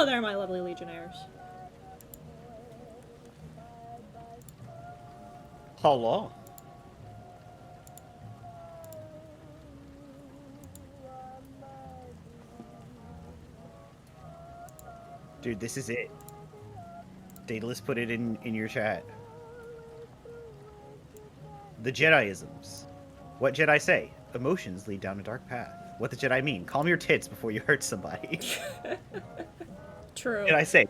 Hello there, my lovely legionnaires. Hello. Dude, this is it. Daedalus put it in your chat. The Jedi-isms. What Jedi say? Emotions lead down a dark path. What the Jedi mean? Calm your tits before you hurt somebody. True. Jedi say?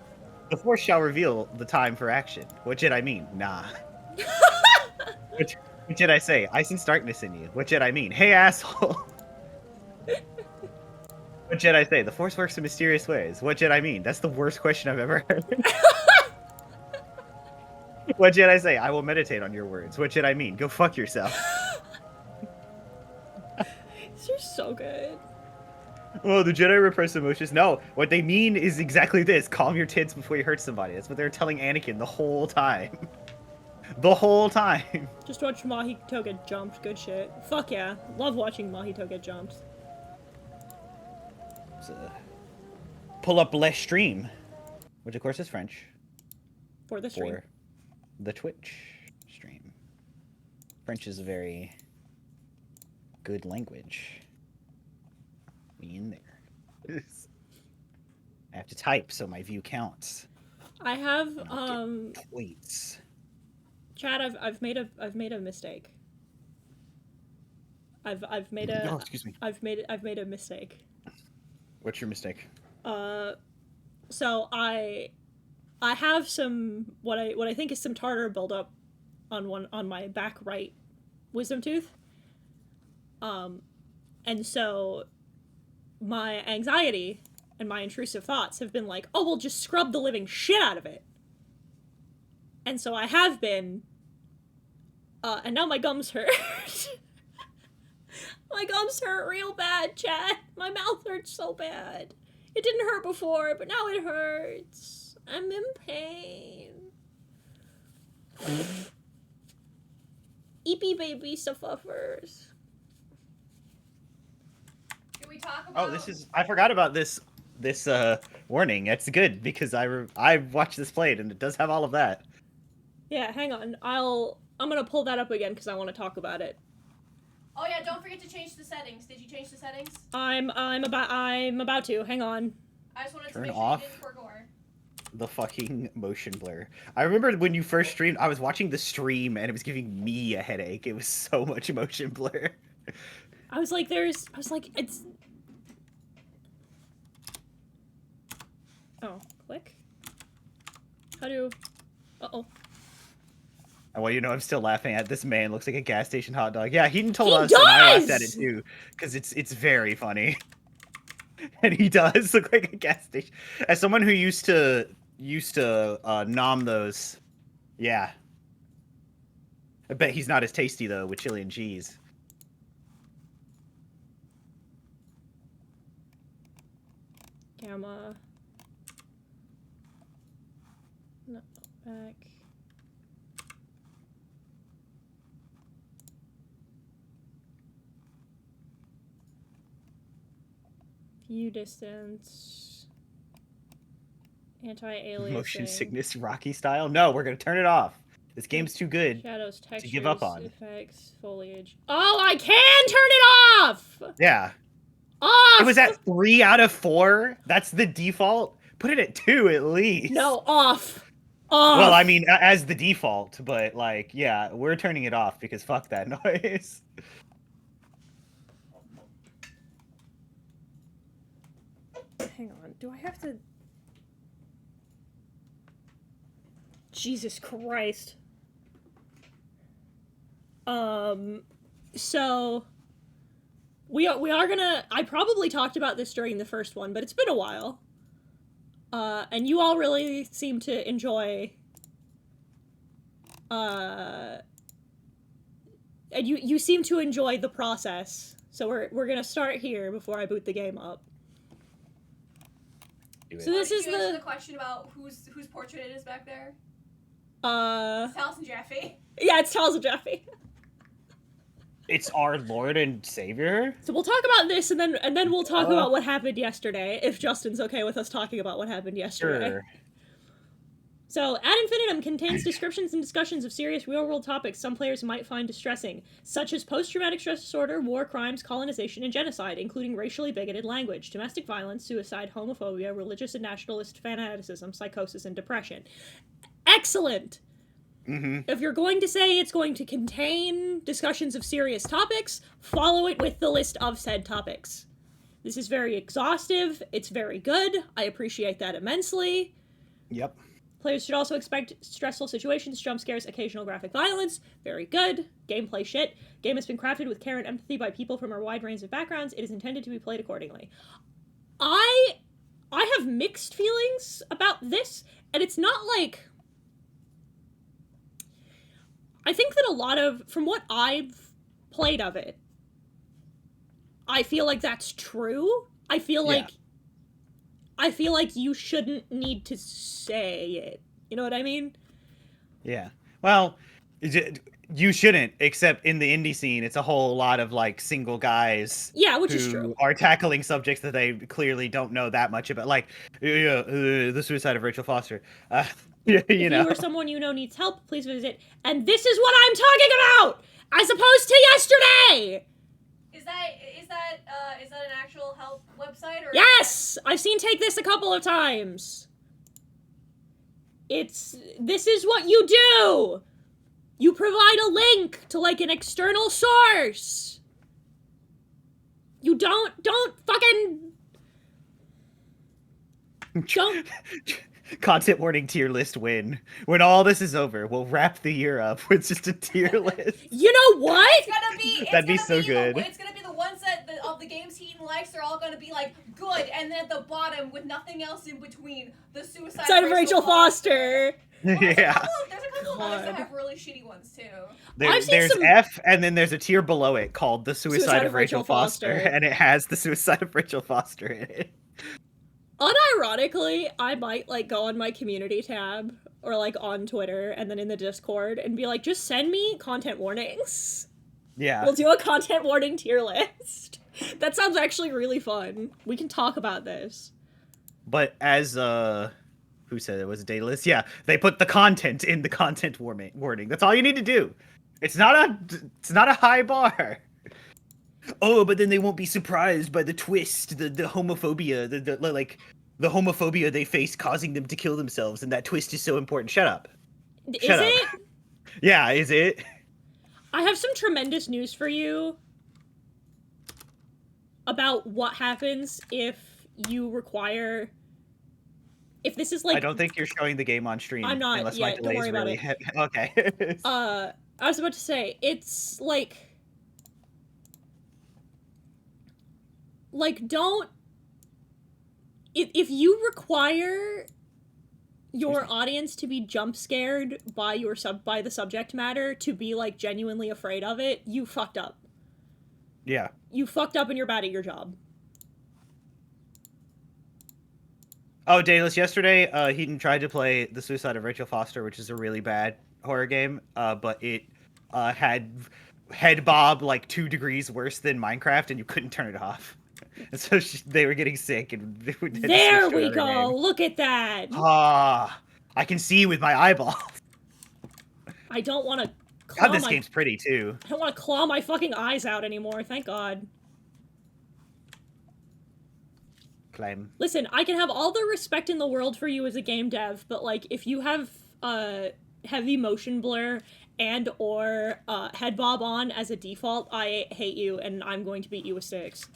The Force shall reveal the time for action. What Jedi mean? Nah. What Jedi say? I sense darkness in you. What Jedi mean? Hey, asshole. What Jedi say? The Force works in mysterious ways. What Jedi mean? That's the worst question I've ever heard. What Jedi say? I will meditate on your words. What Jedi mean? Go fuck yourself. These are so good. Oh, the Jedi repress emotions. No, what they mean is exactly this. Calm your tits before you hurt somebody. That's what they were telling Anakin the whole time. The whole time. Just watch Mahito get jumped. Good shit. Fuck yeah. Love watching Mahito get jumped. Pull up less stream. Which, of course, is French. For the stream. For the Twitch stream. French is a very good language. Me in there. I have to type so my view counts. I have tweets. Chad, I've made a mistake. I've made a Oh, excuse me. I've made a mistake. What's your mistake? So I have some what I think is some tartar buildup on my back right wisdom tooth. And so my anxiety and my intrusive thoughts have been like, oh, we'll just scrub the living shit out of it. And so I have been, and now my gums hurt. My gums hurt real bad, Chad. My mouth hurts so bad. It didn't hurt before, but now it hurts. I'm in pain. Eepy baby suffers. Can we talk about... Oh, this is... I forgot about this warning. It's good, because I watched this played, and it does have all of that. Yeah, hang on. I'm gonna pull that up again, because I want to talk about it. Oh yeah, don't forget to change the settings. Did you change the settings? I'm about to. Hang on. I just wanted to Turn make sure off you didn't forgore. the fucking motion blur. I remember when you first streamed, I was watching the stream, and it was giving me a headache. It was so much motion blur. I was like, it's... Oh, click? How do... Uh-oh. Well, you know, I'm still laughing at this man. Looks like a gas station hot dog. Yeah, he told He us, and I laughed does! at it too, because it's very funny. And he does look like a gas station. As someone who used to nom those, yeah. I bet he's not as tasty though with chili and cheese. Gamma. No, back. View distance. Anti-aliasing. Motion sickness Rocky style? No, we're gonna turn it off. This game's too good Shadows, textures, to give up on. effects, foliage. Oh, I can turn it off! Yeah. Off! It was at 3 out of 4. That's the default. Put it at 2 at least. No, off. Off. Well, I mean, as the default, but like, yeah, we're turning it off because fuck that noise. Hang on, do I have to... Jesus Christ. So... We are gonna... I probably talked about this during the first one, but it's been a while. And you all really seem to enjoy... And you seem to enjoy the process. So we're gonna start here before I boot the game up. So this is Did you answer the question about whose portrait it is back there? It's Taliesin Jaffe. Yeah, it's Taliesin Jaffe. It's our Lord and Savior. So we'll talk about this, and then we'll talk about what happened yesterday, if Justin's okay with us talking about what happened yesterday. Sure. So, Ad Infinitum contains descriptions and discussions of serious real-world topics some players might find distressing, such as post-traumatic stress disorder, war crimes, colonization, and genocide, including racially bigoted language, domestic violence, suicide, homophobia, religious and nationalist fanaticism, psychosis, and depression. Excellent! Mm-hmm. If you're going to say it's going to contain discussions of serious topics, follow it with the list of said topics. This is very exhaustive, it's very good, I appreciate that immensely. Yep. Players should also expect stressful situations, jump scares, occasional graphic violence. Very good. Gameplay shit. Game has been crafted with care and empathy by people from a wide range of backgrounds. It is intended to be played accordingly. I have mixed feelings about this, and it's not like... I think that a lot of... From what I've played of it, I feel like that's true. I feel like you shouldn't need to say it. You know what I mean? Yeah. Well, you shouldn't, except in the indie scene, it's a whole lot of like single guys. Yeah, which who is true. Are tackling subjects that they clearly don't know that much about, like the suicide of Rachel Foster. If you or someone you know needs help, please visit. And this is what I'm talking about, as opposed to yesterday. Is that an actual help website or? Yes, I've seen Take This a couple of times. This is what you do. You provide a link to like an external source. You don't fucking don't. Content warning tier list win. When all this is over, we'll wrap the year up with just a tier list. You know what? That'd be so good. It's gonna be the ones of the games Hiten likes. They're all gonna be like good, and then at the bottom with nothing else in between, the suicide of Rachel Foster. Yeah. There's a couple of others that have really shitty ones too. There's F, and then there's a tier below it called the suicide of Rachel Foster, and it has the suicide of Rachel Foster in it. Unironically, I might like go on my community tab or like on Twitter and then in the Discord and be like, just send me content warnings. Yeah. We'll do a content warning tier list. That sounds actually really fun. We can talk about this. But as who said it was a data list? Yeah, they put the content in the content warning. That's all you need to do. It's not a high bar. Oh, but then they won't be surprised by the twist, the homophobia, the homophobia they face causing them to kill themselves, and that twist is so important. Shut up. Shut up. It? Yeah, is it? I have some tremendous news for you about what happens if you require... If this is like... I don't think you're showing the game on stream. I'm not. Unless Yeah, my don't worry about really it. Okay. I was about to say, it's like... Like, don't... If you require your audience to be jump scared by the subject matter to be, like, genuinely afraid of it, you fucked up. Yeah. You fucked up and you're bad at your job. Oh, Daedalus, yesterday, Hiten tried to play The Suicide of Rachel Foster, which is a really bad horror game, but it had head bob, like, 2 degrees worse than Minecraft, and you couldn't turn it off. And so they were getting sick, and there we go. Game. Look at that. Ah, I can see with my eyeballs. I don't want to. God, this game's pretty too. I don't want to claw my fucking eyes out anymore. Thank God. Claim. Listen, I can have all the respect in the world for you as a game dev, but like, if you have heavy motion blur and or head bob on as a default, I hate you, and I'm going to beat you with sticks.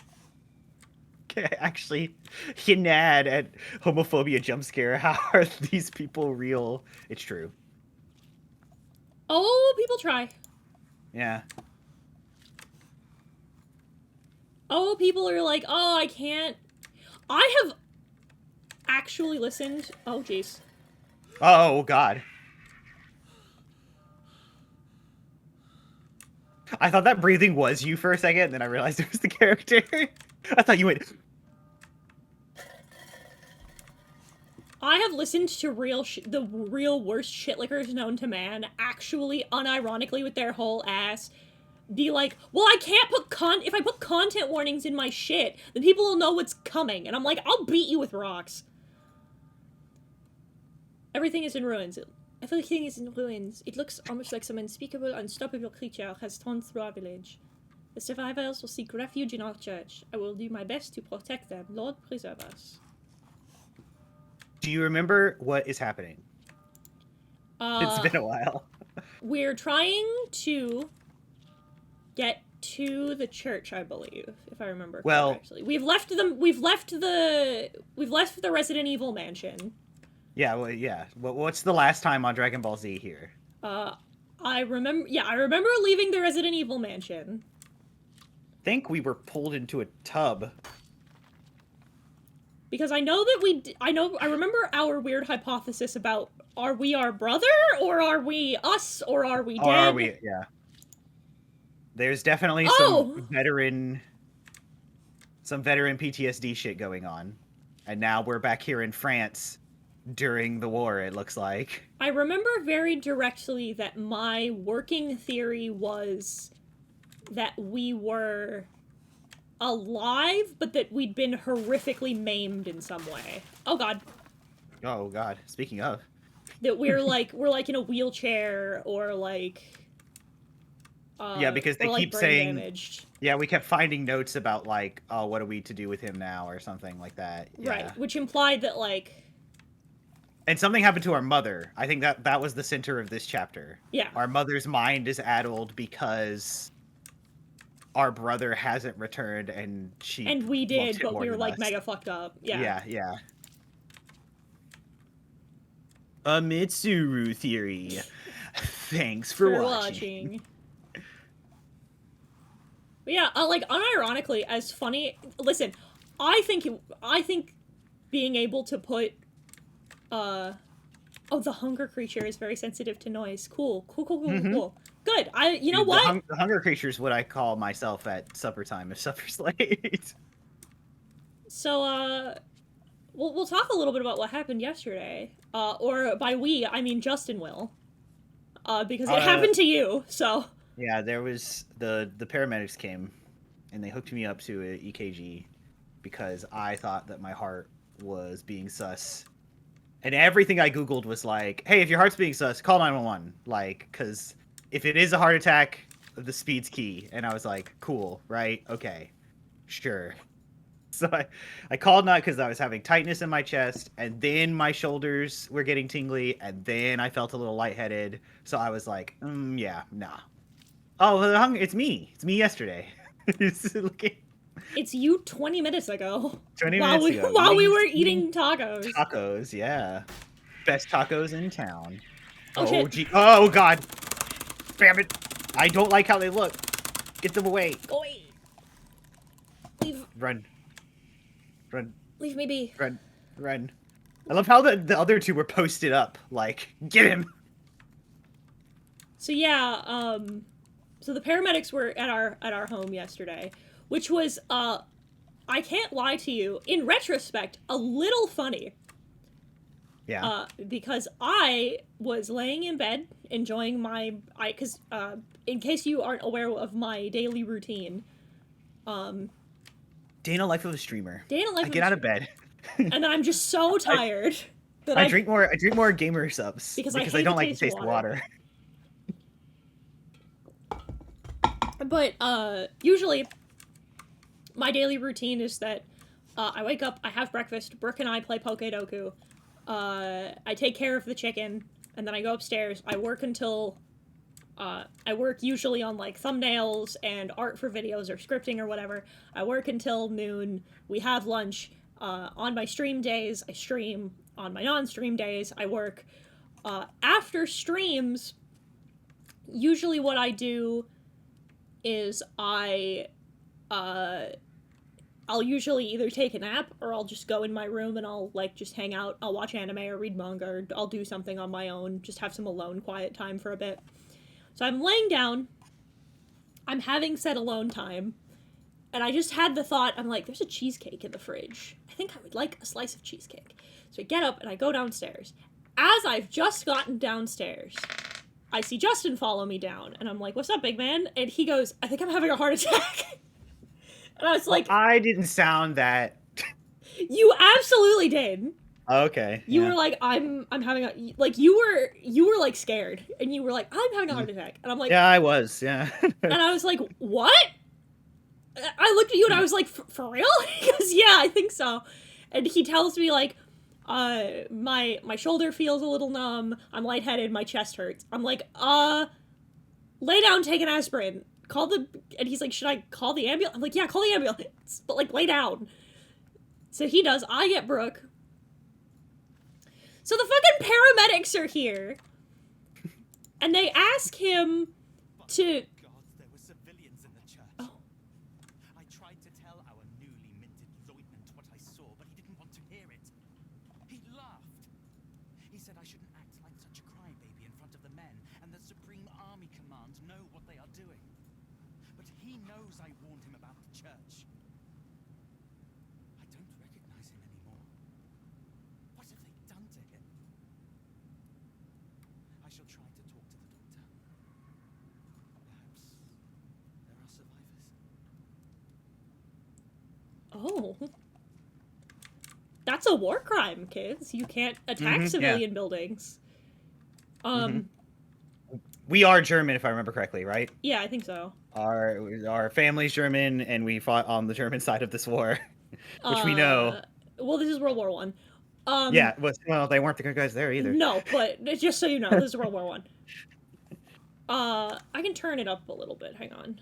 Actually, Hinad at homophobia jump scare. How are these people real? It's true. Oh, people try. Yeah. Oh, people are like, oh, I can't. I have actually listened. Oh, jeez. Oh, God. I thought that breathing was you for a second, and then I realized it was the character. I thought you went... I have listened to the real worst shitlickers known to man, actually, unironically, with their whole ass, be like, well, I can't put if I put content warnings in my shit, then people will know what's coming. And I'm like, I'll beat you with rocks. Everything is in ruins. Everything is in ruins. It looks almost like some unspeakable, unstoppable creature has torn through our village. The survivors will seek refuge in our church. I will do my best to protect them. Lord, preserve us. Do you remember what is happening? It's been a while. We're trying to get to the church, I believe, if I remember correctly. We've left the Resident Evil mansion. Yeah, well, yeah. What's the last time on Dragon Ball Z here? I remember leaving the Resident Evil mansion. I think we were pulled into a tub. Because I know that I remember our weird hypothesis about, are we our brother, or are we us, or are we dead? Or are we, yeah. There's definitely some veteran PTSD shit going on. And now we're back here in France during the war, it looks like. I remember very directly that my working theory was that we were alive, but that we'd been horrifically maimed in some way. Oh god. Oh god. Speaking of. That we're in a wheelchair, or like... yeah, because they keep saying... damaged. Yeah, we kept finding notes about, like, oh, what are we to do with him now, or something like that. Yeah. Right, which implied that, like... And something happened to our mother. I think that was the center of this chapter. Yeah. Our mother's mind is addled because our brother hasn't returned, and she... And we did, but we were, like, us. mega fucked up. Yeah. Yeah, yeah. A Mitsuru theory. Thanks for watching. But yeah, like, unironically, as funny... Listen, I think being able to put... Oh, the hunger creature is very sensitive to noise. Cool. Cool. Good. You know what? The hunger creature is what I call myself at supper time if supper's late. So, we'll talk a little bit about what happened yesterday. Or by we, I mean Justin will. Because it happened to you, so... Yeah, there was... The paramedics came, and they hooked me up to an EKG because I thought that my heart was being sus. And everything I Googled was like, hey, if your heart's being sus, call 911. Like, because if it is a heart attack, the speed's key. And I was like, cool, right? Okay, sure. So I called not because I was having tightness in my chest, and then my shoulders were getting tingly, and then I felt a little lightheaded. So I was like, yeah, nah. Oh, it's me. It's me yesterday. It's you 20 minutes ago. 20 minutes ago. While we were eating tacos. Tacos, yeah. Best tacos in town. Oh, shit. Gee. Oh, God. Damn it. I don't like how they look. Get them away. Go away. Run. Leave me be. Run. I love how the other two were posted up. Like, get him. So yeah, so the paramedics were at our home yesterday, which was, I can't lie to you, in retrospect, a little funny. Yeah. Because I was laying in bed, enjoying because, in case you aren't aware of my daily routine, Dana life of a streamer. I get out of bed. And then I'm just so tired that I drink more gamer subs because I don't like the taste of water. But usually my daily routine is that I wake up, I have breakfast, Brooke and I play Pokedoku, I take care of the chicken, and then I go upstairs. I work until I work usually on like thumbnails and art for videos or scripting or whatever. I work until noon. We have lunch. On my stream days, I stream. On my non-stream days, I work. After streams, usually what I do is I'll usually either take a nap or I'll just go in my room and I'll like just hang out. I'll watch anime or read manga, or I'll do something on my own, just have some alone quiet time for a bit. So I'm laying down, I'm having said alone time, and I just had the thought, I'm like, there's a cheesecake in the fridge. I think I would like a slice of cheesecake. So I get up and I go downstairs. As I've just gotten downstairs, I see Justin follow me down, and I'm like, "What's up, big man?" And he goes, "I think I'm having a heart attack." And I was like, I didn't sound that. "You absolutely did." Okay. You yeah. were like, I'm having a, like, you were like scared, and you were like, "I'm having a heart attack," and I'm like, Yeah, I was. Yeah. and I was like, "What?" I looked at you and I was like, "For real?" He goes, "Yeah, I think so." And he tells me like, my shoulder feels a little numb. I'm lightheaded. My chest hurts. I'm like, lay down, take an aspirin. Call the. And he's like, "Should I call the ambulance?" I'm like, "Yeah, call the ambulance, but like, lay down." So he does. I get Brooke. So the fucking paramedics are here, and they ask him to. God, there were civilians in the church. Oh. I tried to tell our newly minted lieutenant what I saw, but he didn't want to hear it. He laughed. He said I shouldn't act like such a crybaby in front of the men, and the Supreme Army Command know what they are doing. But he knows I warned him about the church. I don't recognize him anymore. What have they done to him? I shall try to talk to the doctor. Perhaps there are survivors. Oh. That's a war crime, kids. You can't attack yeah. civilian buildings. We are German, if I remember correctly, right? Yeah, I think so. Our family's German, and we fought on the German side of this war, which we know. Well, this is World War One. Yeah, well, they weren't the good guys there either. No, but just so you know, this is World War One. I can turn it up a little bit. Hang on.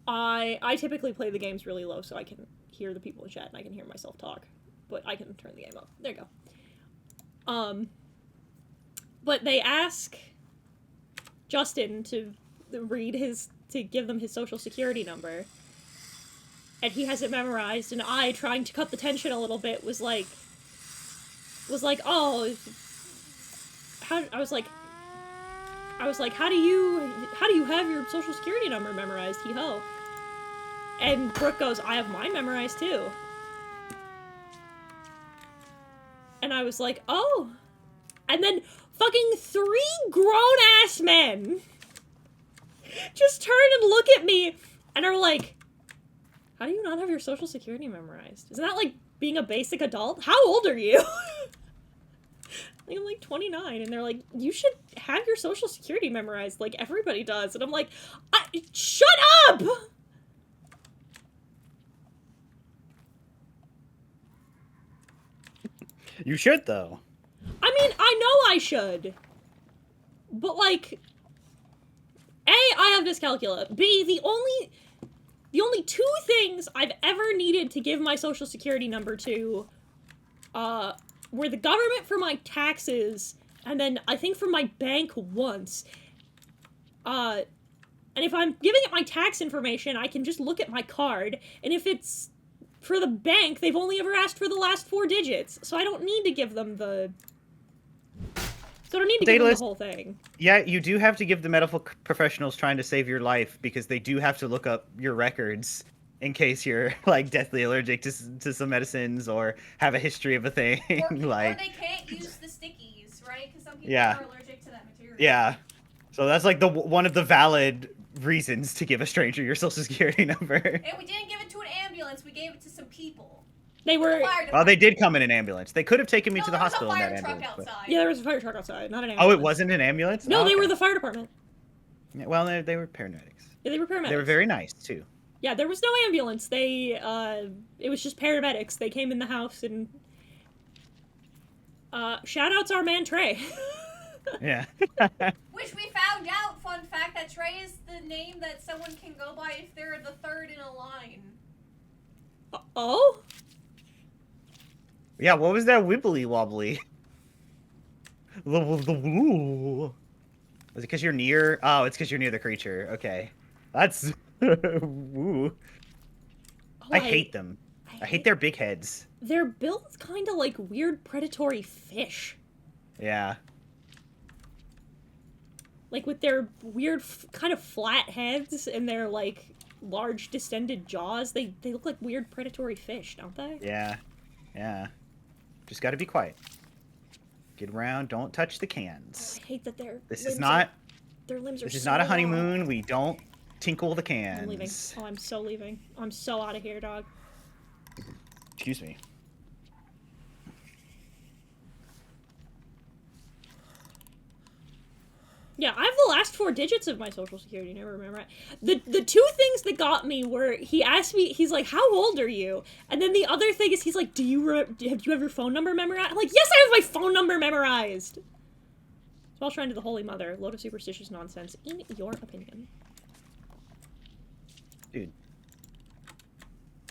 I typically play the games really low so I can hear the people in chat and I can hear myself talk, but I can turn the game up. There you go. But they ask Justin to give them his social security number, and he has it memorized, and I, trying to cut the tension a little bit, was like, "Oh, how?" I was like, "How do you have your social security number memorized, hee-ho?" And Brooke goes, "I have mine memorized too." And I was like, "Oh." And then fucking 3 grown-ass men just turn and look at me and are like, "How do you not have your social security memorized? Isn't that like being a basic adult? How old are you?" I think I'm like 29, and they're like, "You should have your social security memorized like everybody does." And I'm like, shut up! You should, though. I mean, I know I should. But like, A, I have dyscalculia. B, the only 2 things I've ever needed to give my social security number to, were the government for my taxes, and then I think for my bank once. And if I'm giving it my tax information, I can just look at my card, and if it's for the bank, they've only ever asked for the last 4 digits, so I don't need to give them the... So I don't need to give them the whole thing. Yeah, you do have to give the medical professionals trying to save your life, because they do have to look up your records in case you're like deathly allergic to some medicines or have a history of a thing. Or like, they can't use the stickies, right? Because some people Yeah. are allergic to that material. yeah. So that's like one of the valid reasons to give a stranger your social security number. And we didn't give it to an ambulance, we gave it to some people. They were... Well, they did come in an ambulance. They could have taken me No, to the there was a hospital in fire that truck ambulance. but- outside. Yeah, there was a fire truck outside, not an Oh, ambulance. it wasn't an ambulance? No, Oh, they were okay. the fire department. Yeah, well, they were paramedics. Yeah, they were paramedics. They were very nice, too. Yeah, there was no ambulance. They, it was just paramedics. They came in the house and... shout-outs our man Trey. Yeah. Which we found out, fun fact, that Trey is the name that someone can go by if they're the third in a line. Oh? Yeah, what was that wibbly wobbly? Was it because you're near? Oh, it's because you're near the creature. Okay. That's... Woo. Oh, I hate them. I hate their big heads. They're built kind of like weird predatory fish. Yeah. Like with their weird kind of flat heads and their like large distended jaws. They look like weird predatory fish, don't they? Yeah. Yeah. Just gotta be quiet. Get around. Don't touch the cans. I hate that their This limbs is not. their limbs are This is so not a long. honeymoon. We don't tinkle the cans. I'm leaving. Oh, I'm so leaving. I'm so out of here, dog. Excuse me. Yeah, I have the last 4 digits of my social security. Never remember it. The 2 things that got me were he asked me, he's like, "How old are you?" And then the other thing is he's like, have you have your phone number memorized? I'm like, yes, I have my phone number memorized. So I'll try into the Holy Mother. Load of superstitious nonsense. In your opinion, Dude.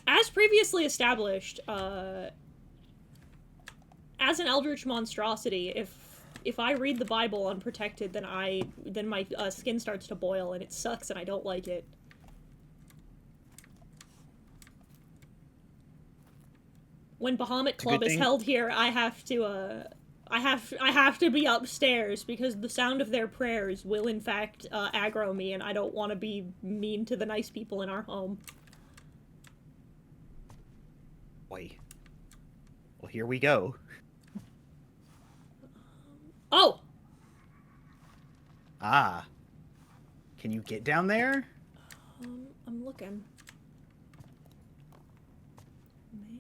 as previously established, as an eldritch monstrosity, if I read the Bible unprotected, then my skin starts to boil and it sucks and I don't like it. When Bahamut Club is held here, I have to be upstairs because the sound of their prayers will in fact aggro me, and I don't want to be mean to the nice people in our home. Boy. Well, here we go. Oh! Ah. Can you get down there? I'm looking.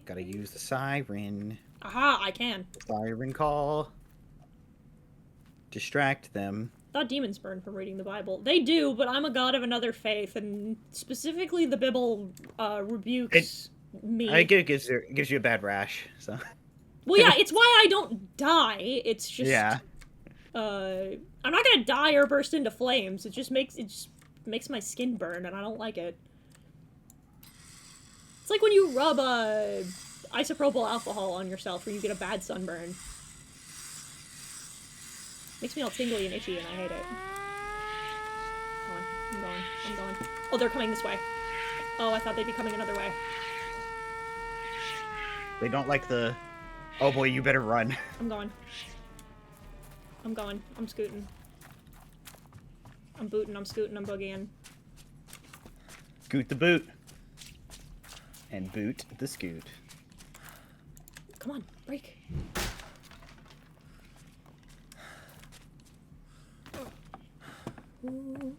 Gotta use the siren. Aha, I can. Siren call. Distract them. Thought demons burn from reading the Bible. They do, but I'm a god of another faith, and specifically the Bible rebukes me. I think it gives you a bad rash, so. Well, yeah, it's why I don't die. It's just Yeah. I'm not gonna die or burst into flames. It just makes my skin burn, and I don't like it. It's like when you rub isopropyl alcohol on yourself, or you get a bad sunburn. Makes me all tingly and itchy, and I hate it. Come on, I'm going. Oh, they're coming this way. Oh, I thought they'd be coming another way. They don't like the. Oh boy, you better run. I'm going. I'm scooting. I'm booting, I'm scooting, I'm boogieing. Scoot the boot. And boot the scoot. Come on, break. Ooh.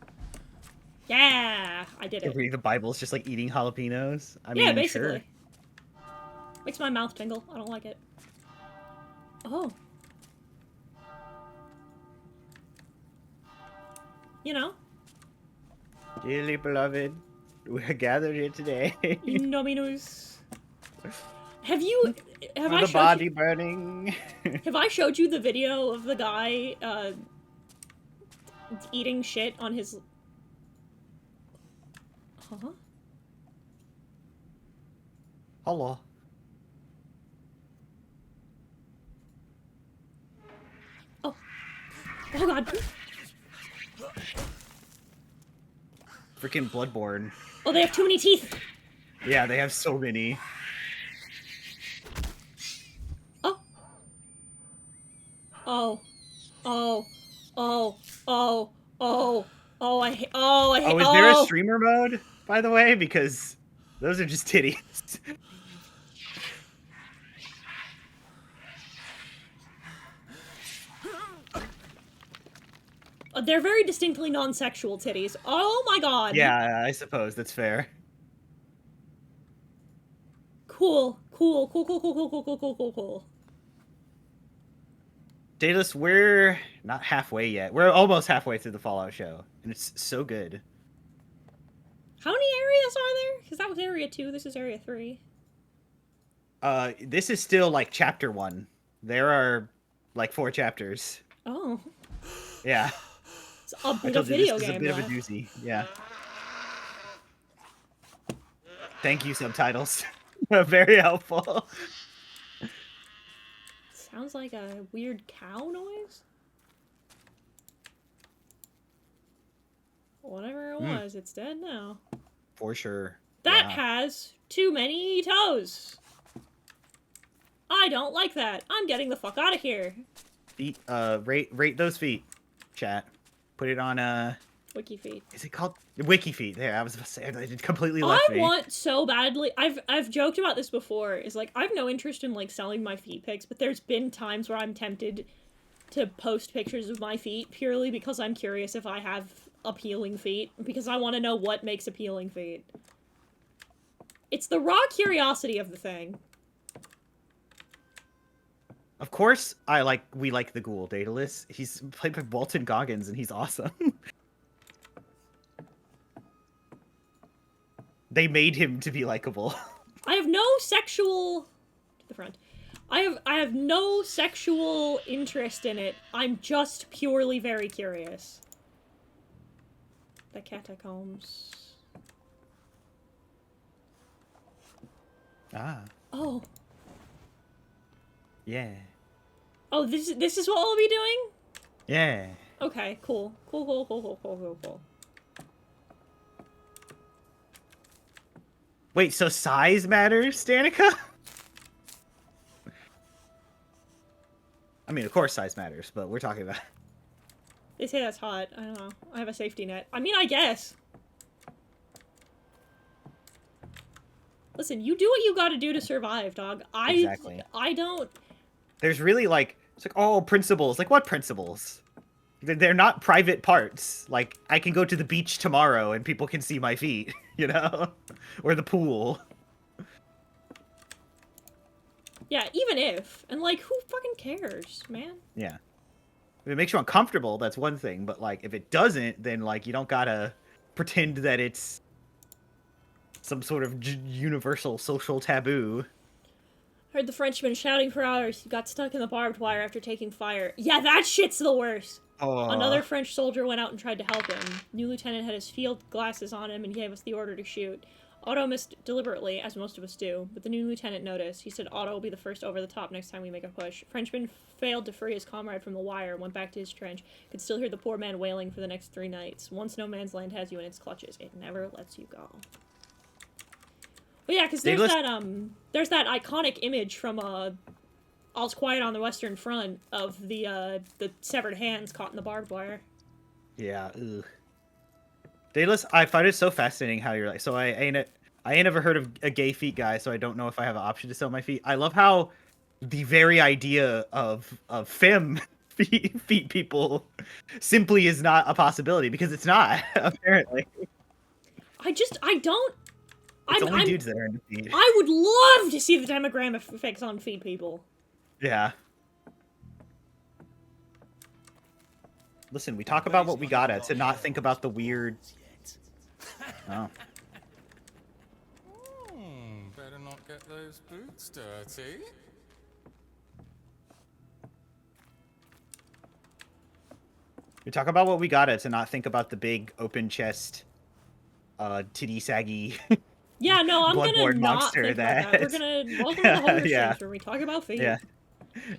Yeah, I did it. Reading the Bible is just like eating jalapenos. I Yeah, mean, basically. sure. Makes my mouth tingle. I don't like it. Oh. You know. Dearly beloved, we are gathered here today. Indominus. Have For I the showed body you, burning. have I showed you the video of the guy eating shit on his? Huh? Hello. Oh. Oh god. Freaking Bloodborne. Oh, they have too many teeth. Yeah, they have so many. Oh. Oh. Oh. Oh. Oh. Oh. Oh, I hate. Oh, I hate. Oh, is there a streamer mode, by the way? Because those are just titties. They're very distinctly non-sexual titties. Oh my god. Yeah, I suppose that's fair. Cool. Cool. Cool. Cool. Cool. Cool. Cool. Cool. Cool. Cool. Cool. Daedalus, we're not halfway yet. We're almost halfway through the Fallout show, and it's so good. How many areas are there? Because that was area 2. This is area 3. This is still like chapter 1. There are like 4 chapters. Oh. Yeah. It's a bit I of told you, video this is game. a bit of a left. doozy. Yeah. Thank you, subtitles. Very helpful. Sounds like a weird cow noise. Whatever it was, it's dead now. For sure. That Yeah. has too many toes. I don't like that. I'm getting the fuck out of here. Feet, rate those feet, chat. Put it on Wiki feet. Is it called Wiki Feet? There, I was about to say it completely left I me. want so badly. I've joked about this before. Is like I have no interest in like selling my feet pics, but there's been times where I'm tempted to post pictures of my feet purely because I'm curious if I have appealing feet, because I want to know what makes appealing feet. It's the raw curiosity of the thing. Of course, we like the ghoul Daedalus. He's played by Walton Goggins, and he's awesome. They made him to be likable. I have no sexual to the front. I have no sexual interest in it. I'm just purely very curious. The catacombs. Ah, Oh. yeah, Oh, this is what we'll be doing? yeah. Okay, cool. Cool. Wait, so size matters, Danica? I mean, of course size matters, but we're talking about... They say that's hot. I don't know. I have a safety net. I mean, I guess. Listen, you do what you gotta do to survive, dog. Exactly. I don't... There's really, like... It's like, oh, principles. Like, what principles? They're not private parts. Like, I can go to the beach tomorrow and people can see my feet, you know? Or the pool. Yeah, even if. And, like, who fucking cares, man? Yeah. If it makes you uncomfortable, that's one thing. But, like, if it doesn't, then, like, you don't gotta pretend that it's some sort of universal social taboo. Heard the Frenchman shouting for hours. He got stuck in the barbed wire after taking fire. Yeah, that shit's the worst. Another French soldier went out and tried to help him. New lieutenant had his field glasses on him and gave us the order to shoot. Otto missed deliberately, as most of us do, but the new lieutenant noticed. He said Otto will be the first over the top next time we make a push. Frenchman failed to free his comrade from the wire, went back to his trench. Could still hear the poor man wailing for the next 3 nights. Once no man's land has you in its clutches, it never lets you go. Well, yeah, because there's that iconic image from All's Quiet on the Western Front of the severed hands caught in the barbed wire. Yeah. Ugh. Daedalus, I find it so fascinating how you're like. So I ain't ever heard of a gay feet guy, so I don't know if I have an option to sell my feet. I love how the very idea of femme feet people simply is not a possibility, because it's not, apparently. I don't. It's only dudes that are into feet. I would love to see the demographics on feet people. Yeah. Listen, we talk about what we gotta to not think about the weird. Oh. Better not get those boots dirty. We talk about what we gotta to not think about the big open chest, titty saggy. Yeah, no, I'm gonna Bloodborne not monster think about that. We're gonna welcome to the Hunger Games where we talk about feet. Yeah.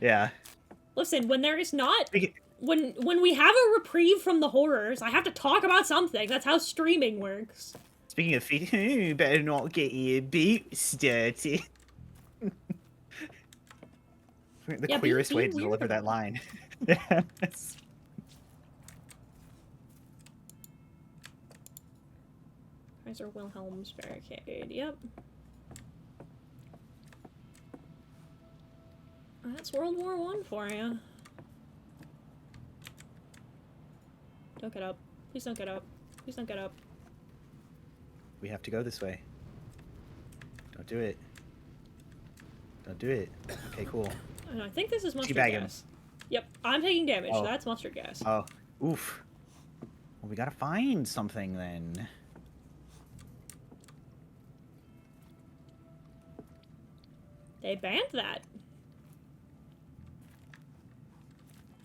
Yeah. Listen, when there is not, when we have a reprieve from the horrors, I have to talk about something. That's how streaming works. Speaking of feet, you better not get your boots dirty. The queerest way to deliver that line. Yes. Kaiser Wilhelm's barricade, yep. That's World War I for you. Don't get up. Please don't get up. Please don't get up. We have to go this way. Don't do it. Don't do it. Okay, cool. I think this is mustard Teabag him. gas. Yep, I'm taking damage. Oh. That's mustard gas. Oh, oof. Well, we gotta find something then. They banned that.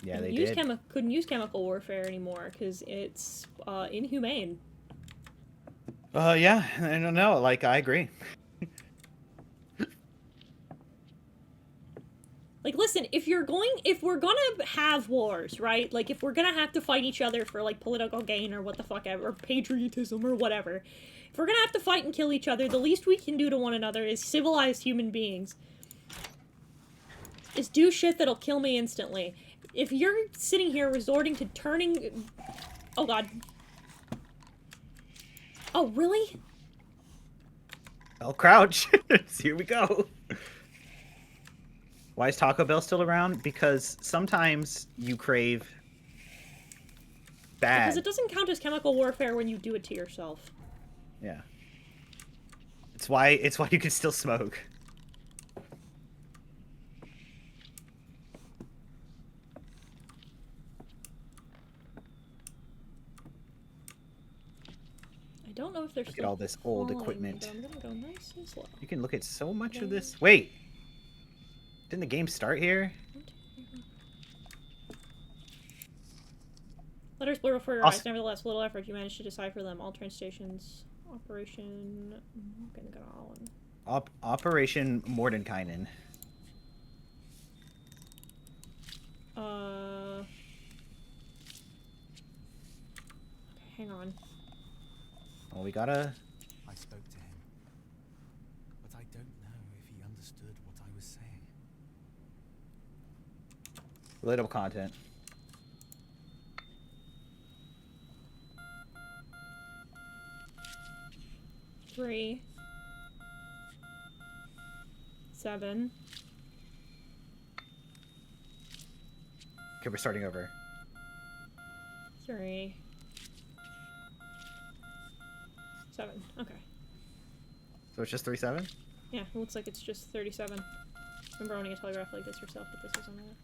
Yeah, they use did. Couldn't use chemical warfare anymore because it's inhumane. Yeah, I don't know. Like, I agree. Like, listen, if we're gonna have wars, right? Like, if we're gonna have to fight each other for, like, political gain or what the fuck ever, or patriotism or whatever, if we're gonna have to fight and kill each other, the least we can do to one another as civilized human beings is do shit that'll kill me instantly. If you're sitting here resorting to turning... Oh, God. Oh, really? Oh, crouch. Here we go. Why is Taco Bell still around? Because sometimes you crave bad. Because it doesn't count as chemical warfare when you do it to yourself. Yeah. It's why you can still smoke. I don't know if there's. Look at all this old equipment. I'm gonna go nice and slow. You can look at so much of this. Wait. Didn't the game start here? Letters blur before your eyes. Nevertheless, little effort. You managed to decipher them. All train stations. Operation. I'm gonna go all in. Operation Mordenkainen. Okay, hang on. Well, we gotta. I spoke to him, but I don't know if he understood what I was saying. Relatable content. Three. 7. Okay, we're starting over. 3. 7. Okay. So it's just 3-7? Yeah, it looks like it's just 37. Remember owning a telegraph like this yourself, but this isn't it.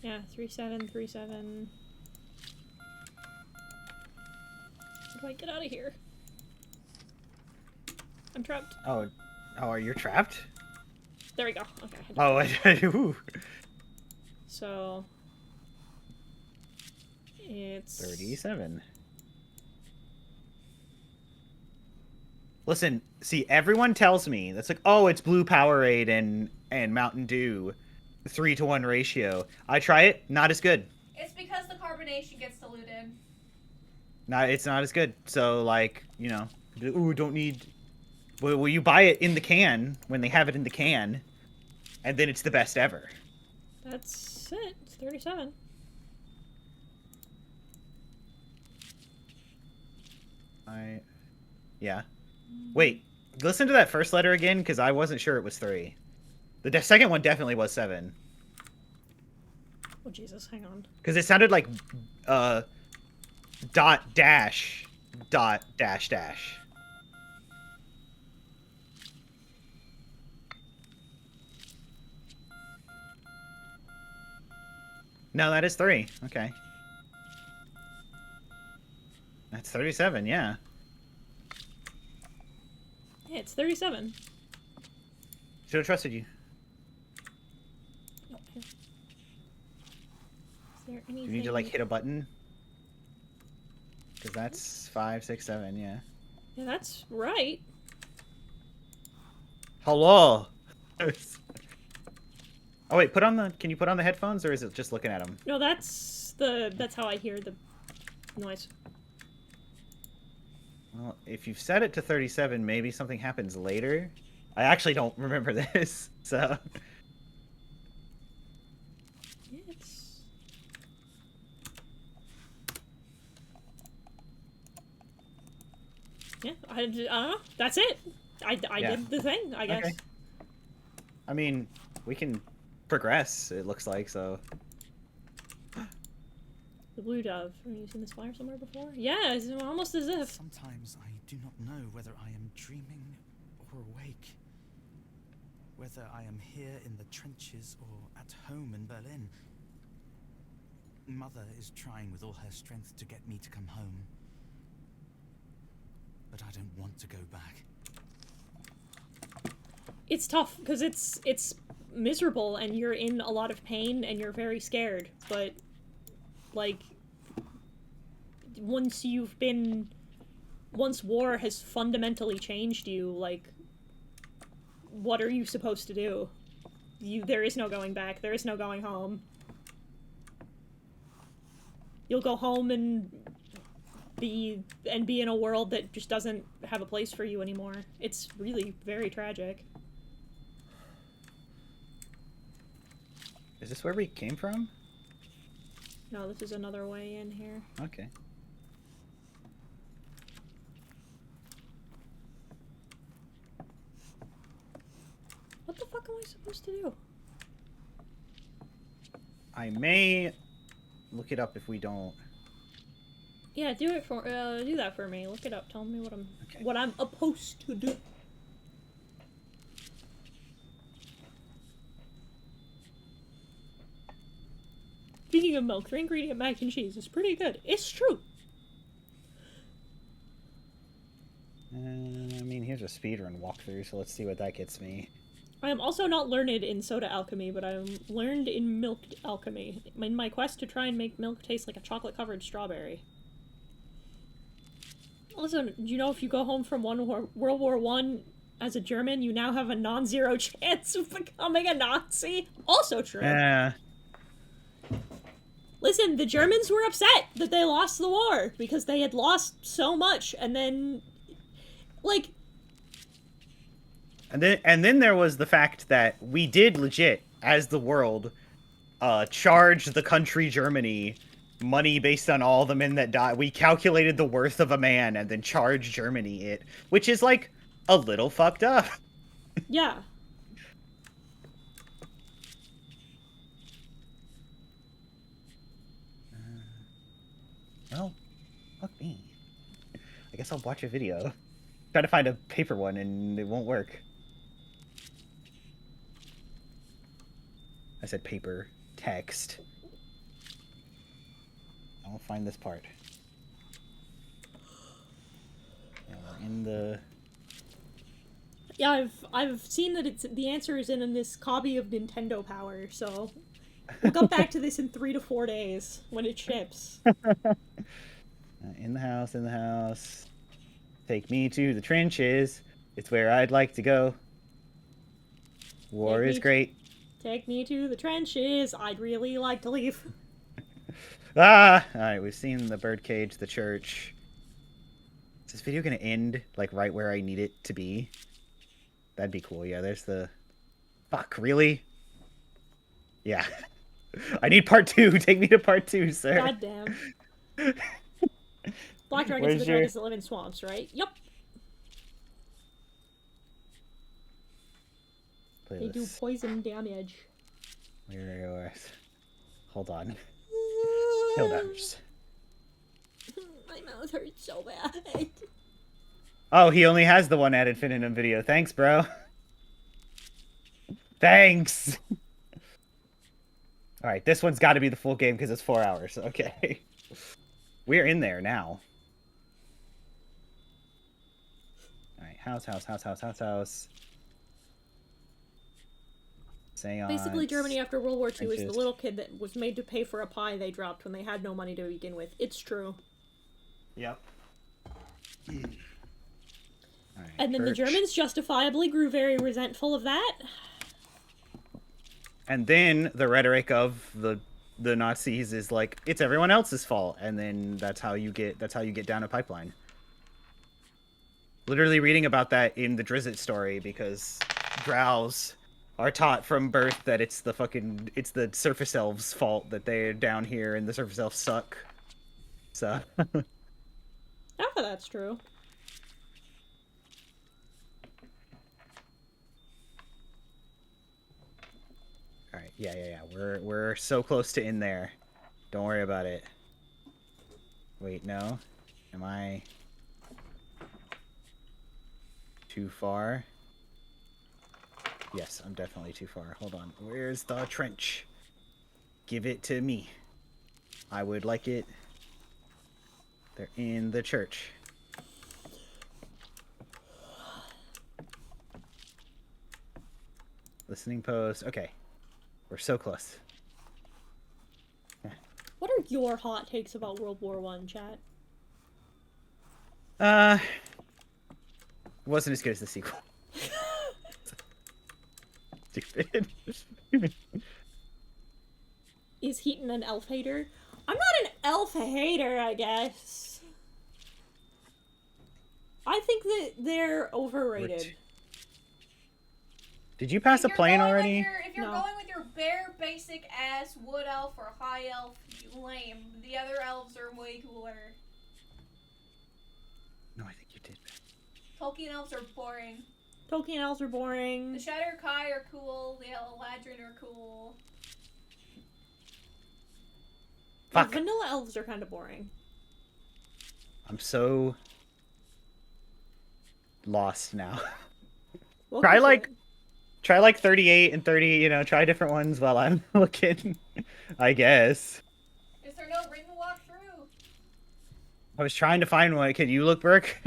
Yeah, 37, 37. How do I get out of here? I'm trapped. Oh, you're trapped? There we go. Okay. Oh, ooh. So it's 37. Listen, see, everyone tells me that's like, oh, it's Blue Powerade and Mountain Dew, 3-to-1 ratio. I try it, not as good. It's because the carbonation gets diluted. It's not as good. So like, you know, ooh, don't need. Well, you buy it in the can when they have it in the can, and then it's the best ever. That's it. It's 37. Yeah. Wait, listen to that first letter again, because I wasn't sure it was 3. The second one definitely was 7. Oh Jesus, hang on. Because it sounded like dot dash dot dash dash. No, that is 3. Okay. That's 37, yeah. Yeah, it's 37. Should have trusted you. Oh, is there anything? You need to like hit a button. Because that's 5, 6, 7, yeah. Yeah, that's right. Hello. Oh wait, can you put on the headphones, or is it just looking at them? No, that's how I hear the noise. Well, if you've set it to 37, maybe something happens later. I actually don't remember this, so. Yeah, it's... Yeah, I don't know. That's it. I Yeah. did the thing, I guess. Okay. I mean, we can progress, it looks like, so. The blue dove. Have you seen this flyer somewhere before? Yeah, it's almost as if. Sometimes I do not know whether I am dreaming or awake. Whether I am here in the trenches or at home in Berlin. Mother is trying with all her strength to get me to come home. But I don't want to go back. It's tough because it's miserable and you're in a lot of pain and you're very scared, but like once war has fundamentally changed you, like what are you supposed to do? There is no going back, there is no going home. You'll go home and be in a world that just doesn't have a place for you anymore. It's really very tragic. Is this where we came from? No, this is another way in here. Okay. What the fuck am I supposed to do? I may look it up if we don't. Yeah, do that for me. Look it up. Tell me Okay. what I'm supposed to do. Speaking of milk, 3-ingredient mac and cheese is pretty good. It's true. I mean, here's a speedrun walkthrough, so let's see what that gets me. I am also not learned in soda alchemy, but I'm learned in milk alchemy. In my quest to try and make milk taste like a chocolate-covered strawberry. Listen, do you know if you go home from World War I as a German, you now have a non-zero chance of becoming a Nazi? Also true. Yeah. Listen, the Germans were upset that they lost the war because they had lost so much, and then, like... And then there was the fact that we did legit, as the world, charge the country Germany money based on all the men that died. We calculated the worth of a man and then charged Germany it, which is like a little fucked up. Yeah. Well, fuck me. I guess I'll watch a video. Try to find a paper one and it won't work. I said paper. Text. I'll find this part. Yeah, we're in the... Yeah, I've seen that the answer is in this copy of Nintendo Power, so we'll go back to this in 3 to 4 days when it ships. In the house, in the house. Take me to the trenches. It's where I'd like to go. War is great. Take me to the trenches. I'd really like to leave. Ah! Alright, we've seen the birdcage, the church. Is this video gonna end, like, right where I need it to be? That'd be cool. Yeah, there's the... Fuck, really? Yeah. I need part 2. Take me to part 2, sir. God damn. Black dragons are the dragons that live in swamps, right? Yep. They do poison damage. Where are yours? Hold on. Kill damage. My mouth hurts so bad. Oh, he only has the one at Infinitum video. Thanks, bro. Thanks! Alright, this one's got to be the full game because it's 4 hours. Okay. We're in there now. Alright, house. Seance. Basically, Germany after World War II is the little kid that was made to pay for a pie they dropped when they had no money to begin with. It's true. Yep. Right, and then the Germans justifiably grew very resentful of that. And then the rhetoric of the Nazis is like, it's everyone else's fault, and then that's how you get down a pipeline. Literally reading about that in the Drizzt story because drows are taught from birth that it's the surface elves' fault that they're down here and the surface elves suck. So Half of that's true. Alright, yeah. We're so close to in there. Don't worry about it. Wait, no. Am I too far? Yes, I'm definitely too far. Hold on. Where's the trench? Give it to me. I would like it. They're in the church. Listening post. Okay. We're so close. What are your hot takes about World War I, chat? Wasn't as good as the sequel. Stupid. Is Hiten an elf hater? I'm not an elf hater, I guess. I think that they're overrated. Did you pass a plane already? If you're No. going with your bare, basic ass wood elf or high elf, lame. The other elves are way cooler. No, I think you did. Tolkien elves are boring. Tolkien elves are boring. The Shatter Kai are cool. The Eladrin are cool. Yeah, Fuck. vanilla elves are kind of boring. I'm so lost now. Welcome Try to like it. try like 38 and 30, you know, try different ones while I'm looking. I guess. Is there no ring to walk through? I was trying to find one. Can you look, Burke?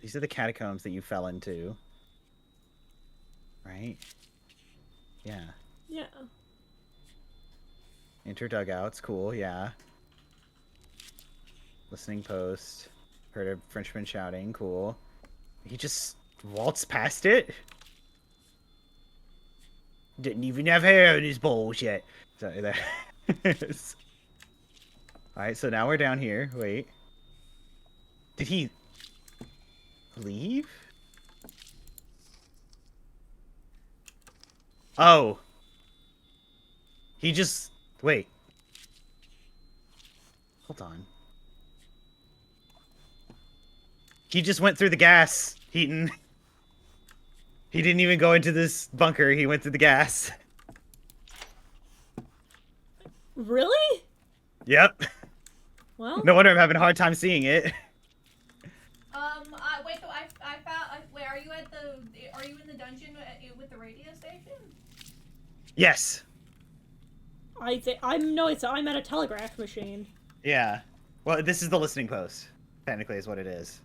These are the catacombs that you fell into. Right? Yeah. Yeah. Enter dugouts, cool, yeah. Listening post. Heard a Frenchman shouting, cool. He just waltzed past it? Didn't even have hair in his balls yet. So there. Alright, so now we're down here. Wait. Did he leave? Oh. He just... Wait. Hold on. He just went through the gas, Heaton. He didn't even go into this bunker. He went through the gas. Really? Yep. Well, No wonder I'm having a hard time seeing it. Wait, so I found, wait, are you in the dungeon with the radio station? Yes. I'm at a telegraph machine. Yeah. Well, this is the listening post. Technically is what it is.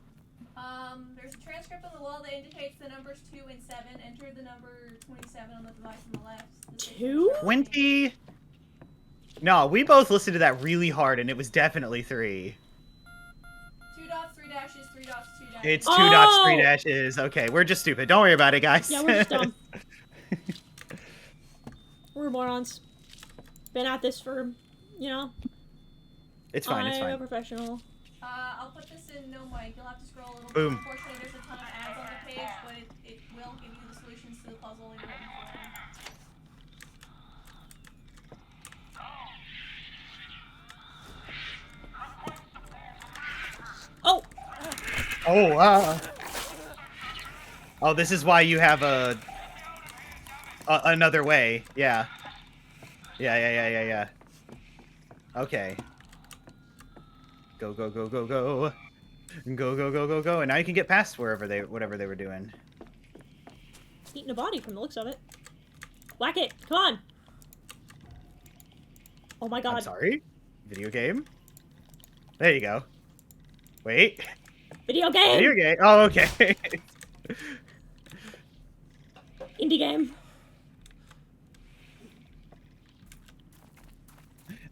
There's a transcript on the wall that indicates the numbers 2 and 7. Enter the number 27 on the device on the left. The station 2? is 20. No, we both listened to that really hard, and it was definitely 3. 2 dots, 3 dashes, 3 dots, 2 dashes. It's 2 Oh! dots, 3 dashes. Okay, we're just stupid. Don't worry about it, guys. Yeah, we're just dumb. We're morons. Been at this for, you know. It's fine, it's I'm a fine. professional. I'll put this in no mic. You'll have to scroll a little Boom. bit. Unfortunately, there's a ton of ads on the page, but it will give you the solutions to the puzzle in written form. Oh! Oh, oh, this is why you have another way. Yeah. Yeah. Okay. Go, go, go, go, go. Go, go, go, go, go. And now you can get past whatever they were doing. Eating a body from the looks of it. Whack it! Come on! Oh my god. I'm sorry? Video game? There you go. Wait. Video game! Video game? Oh, okay. Indie game.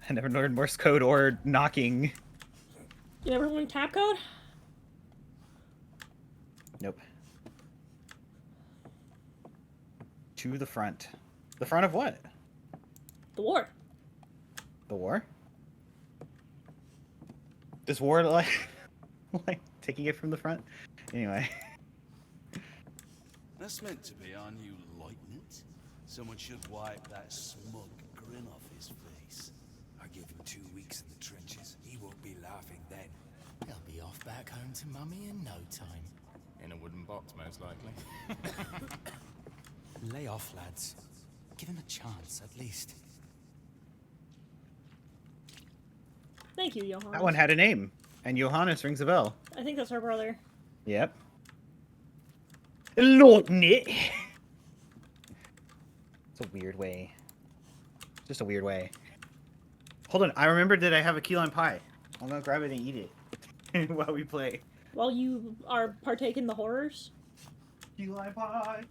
I never learned Morse code or knocking. You ever learn tap code? Nope. To the front. The front of what? The war. The war? This war, like, like taking it from the front? Anyway. That's meant to be our new lieutenant. Someone should wipe that smug grin off his face. I give him 2 weeks in the trenches. He won't be laughing then. He'll be off back home to Mummy in no time. In a wooden box, most likely. Lay off, lads. Give him a chance, at least. Thank you, Johannes. That one had a name. And Johannes rings a bell. I think that's our brother. Yep. Lieutenant! It's a weird way. Just a weird way. Hold on, I remembered that I have a key lime pie. I'm gonna grab it and eat it while we play. While you are partaking the horrors, Key lime pie.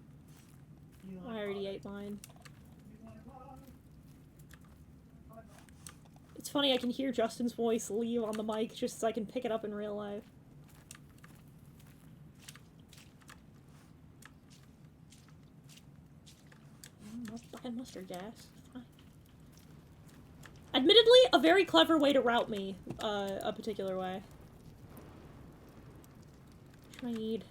I already ate mine. It's funny, I can hear Justin's voice leave on the mic just so I can pick it up in real life. Fucking mustard gas. Fine. Admittedly, a very clever way to route me a particular way. What do I need?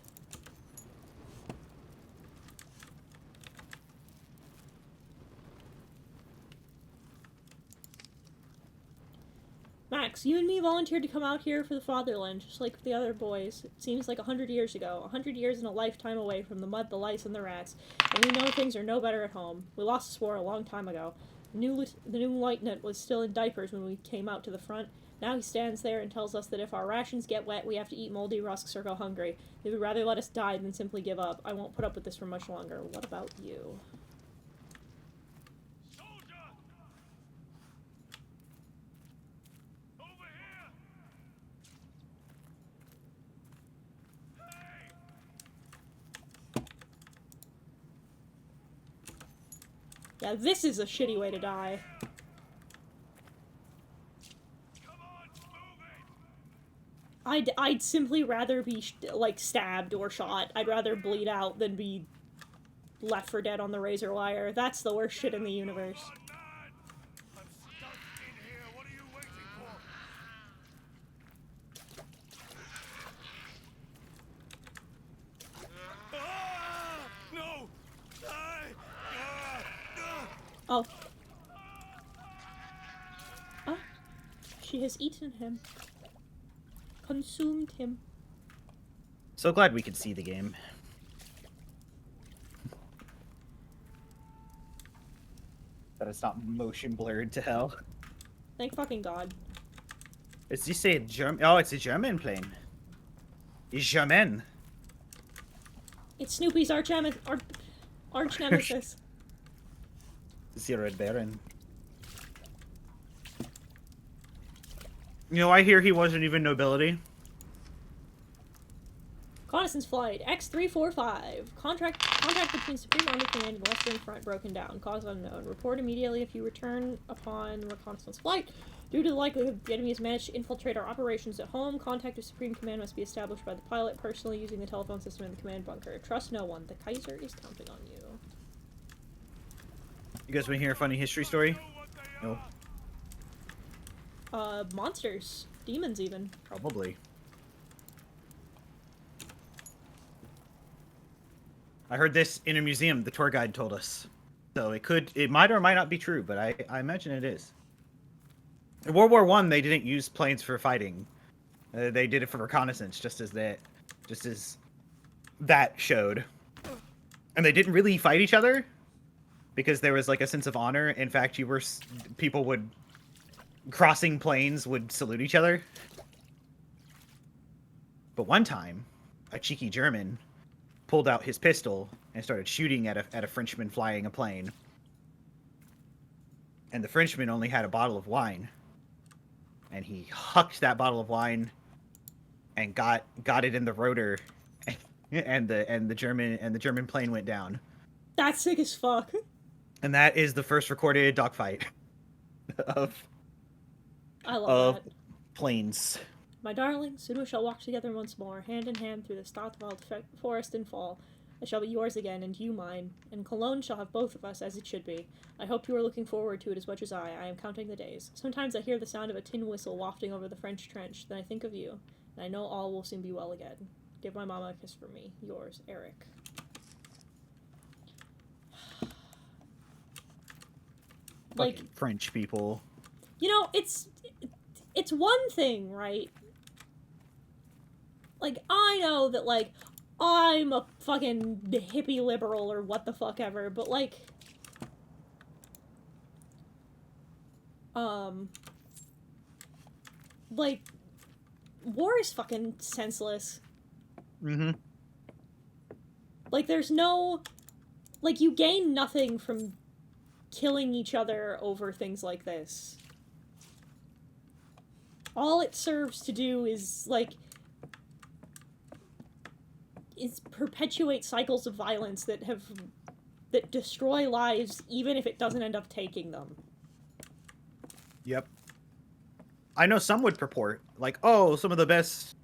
Max, you and me volunteered to come out here for the fatherland, just like the other boys. It seems like 100 years ago. 100 years and a lifetime away from the mud, the lice, and the rats. And we know things are no better at home. We lost this war a long time ago. The new lieutenant was still in diapers when we came out to the front. Now he stands there and tells us that if our rations get wet, we have to eat moldy rusks or go hungry. They would rather let us die than simply give up. I won't put up with this for much longer. What about you? Yeah, this is a shitty way to die. I'd simply rather be, like, stabbed or shot. I'd rather bleed out than be left for dead on the razor wire. That's the worst shit in the universe. Oh. Oh. She has eaten him. Consumed him. So glad we could see the game. That it's not motion blurred to hell. Thank fucking God. Is this a German? Oh, it's a German plane. It's German. It's Snoopy's arch nemesis. The Red Baron. You know, I hear he wasn't even nobility. Reconnaissance flight X-345. Contact between Supreme Army Command and the Western Front broken down. Cause unknown. Report immediately if you return upon reconnaissance flight. Due to the likelihood the enemy has managed to infiltrate our operations at home, contact with Supreme Command must be established by the pilot personally using the telephone system in the command bunker. Trust no one. The Kaiser is counting on you. You guys want to hear a funny history story? No. Monsters. Demons, even. Probably. I heard this in a museum, the tour guide told us. So it might or might not be true, but I imagine it is. In World War I, they didn't use planes for fighting. They did it for reconnaissance, just as that showed. And they didn't really fight each other, because there was like a sense of honor. In fact, people would, crossing planes would salute each other. But one time, a cheeky German pulled out his pistol and started shooting at a Frenchman flying a plane. And the Frenchman only had a bottle of wine. And he hucked that bottle of wine and got it in the rotor, and the German plane went down. That's sick as fuck. And that is the first recorded dogfight of that. Planes. My darling, soon we shall walk together once more, hand in hand through the Stadtwald forest and fall. I shall be yours again, and you mine, and Cologne shall have both of us, as it should be. I hope you are looking forward to it as much as I am counting the days. Sometimes I hear the sound of a tin whistle wafting over the French trench, then I think of you, and I know all will soon be well again. Give my mama a kiss for me. Yours, Eric. Like, fucking French people. You know, it's one thing, right? Like, I know that, like, I'm a fucking hippie liberal or what the fuck ever, but, like, war is fucking senseless. Mm-hmm. Like, there's no, like, you gain nothing from killing each other over things like this. All it serves to do is, like, is perpetuate cycles of violence that destroy lives, even if it doesn't end up taking them. Yep. I know some would purport, like, oh, some of the best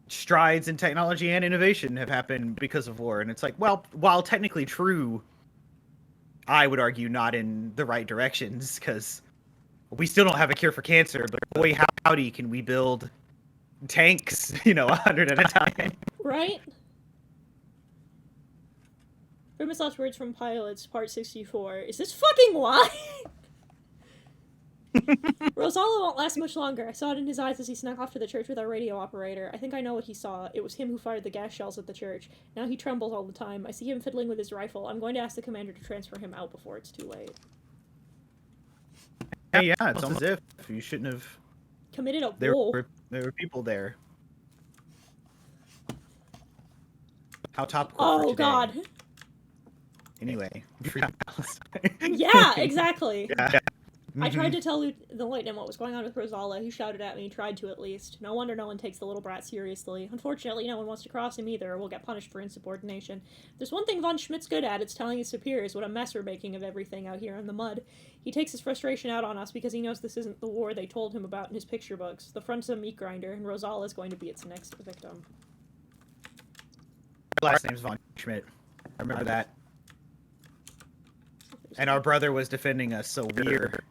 strides in technology and innovation have happened because of war. And it's like, well, while technically true, I would argue not in the right directions, because we still don't have a cure for cancer, but boy, howdy, can we build tanks, 100 at a time. Right? Famous last words from pilots, part 64. Is this fucking why? Rosala won't last much longer. I saw it in his eyes as he snuck off to the church with our radio operator. I think I know what he saw. It was him who fired the gas shells at the church. Now he trembles all the time. I see him fiddling with his rifle. I'm going to ask the commander to transfer him out before it's too late. Hey, yeah, it's almost as if you shouldn't have. Committed a There whoa. were people there. How topical for Oh today. god. Anyway. Yeah, exactly. Yeah. I tried to tell the lieutenant what was going on with Rosala. He shouted at me, tried to at least. No wonder no one takes the little brat seriously. Unfortunately, no one wants to cross him either, or will get punished for insubordination. There's one thing von Schmidt's good at, it's telling his superiors what a mess we're making of everything out here in the mud. He takes his frustration out on us because he knows this isn't the war they told him about in his picture books. The front's a meat grinder, and Rosala is going to be its next victim. Last name's von Schmidt. I remember that. And our brother was defending us, so weird.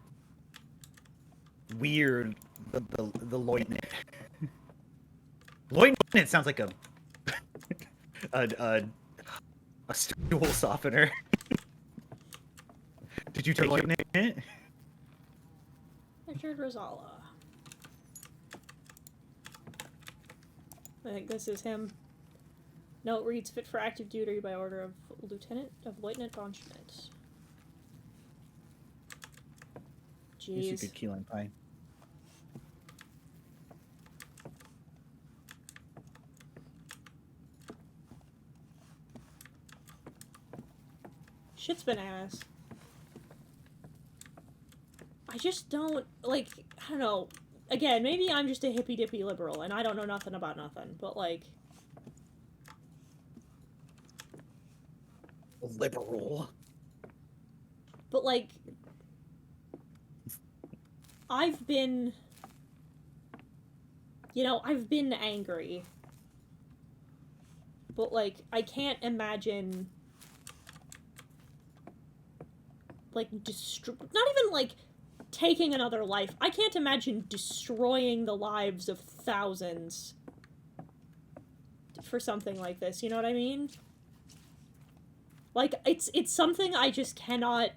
The lieutenant. Lieutenant sounds like a stool softener. Did you take lieutenant? Richard Rosala. I think this is him. Note reads fit for active duty by order of Lieutenant von Schmidt. Jeez. It's a good key lime pie. Shit's bananas. I just don't, like, I don't know. Again, maybe I'm just a hippy-dippy liberal, and I don't know nothing about nothing, but, like... Liberal. But, like... I've been... You know, I've been angry. But, like, I can't imagine... Like, not even, like, taking another life. I can't imagine destroying the lives of thousands for something like this, you know what I mean? Like, it's something I just cannot...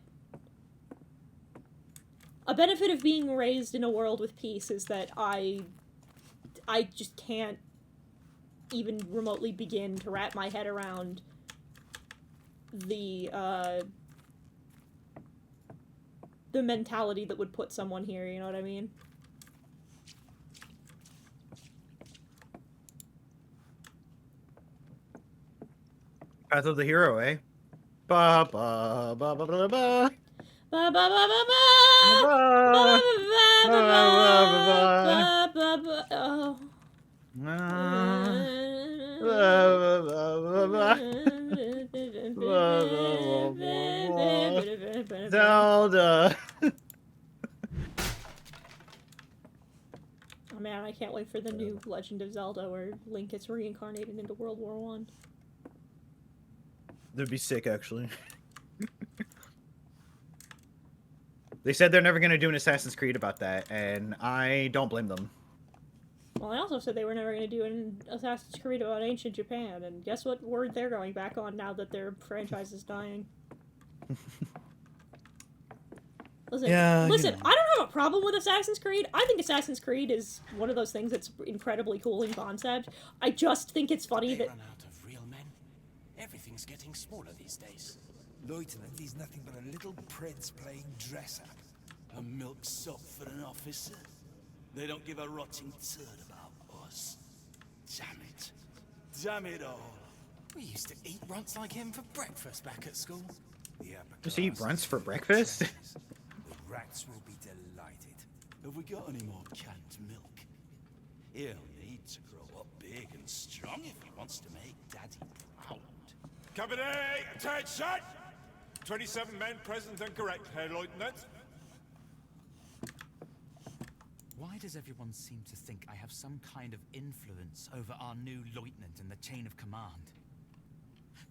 A benefit of being raised in a world with peace is that I just can't even remotely begin to wrap my head around the mentality that would put someone here, you know what I mean? Path of the hero, eh? Ba ba ba ba ba ba. Ba ba ba ba ba. Ba Ba ba ba ba ba ba. Oh. Zelda. Oh man, I can't wait for the new Legend of Zelda where Link gets reincarnated into World War One. That'd be sick, actually. They said they're never going to do an Assassin's Creed about that, and I don't blame them. Well, I also said they were never going to do an Assassin's Creed about ancient Japan, and guess what word they're going back on now that their franchise is dying? Listen, Yeah, listen, you know. I don't have a problem with Assassin's Creed. I think Assassin's Creed is one of those things that's incredibly cool in concept. I just think it's funny They that... run out of real men. Everything's getting smaller these days. Lieutenant, he's nothing but a little prince playing dress-up. A milksop for an officer. They don't give a rotting turd about us. Damn it. Damn it all. We used to eat runts like him for breakfast back at school. The Just eat runts for breakfast? The rats will be delighted. Have we got any more canned milk? He'll need to grow up big and strong if he wants to make Daddy proud. Company, attention! 27 men present and correct, Herr Lieutenant. Why does everyone seem to think I have some kind of influence over our new lieutenant in the chain of command?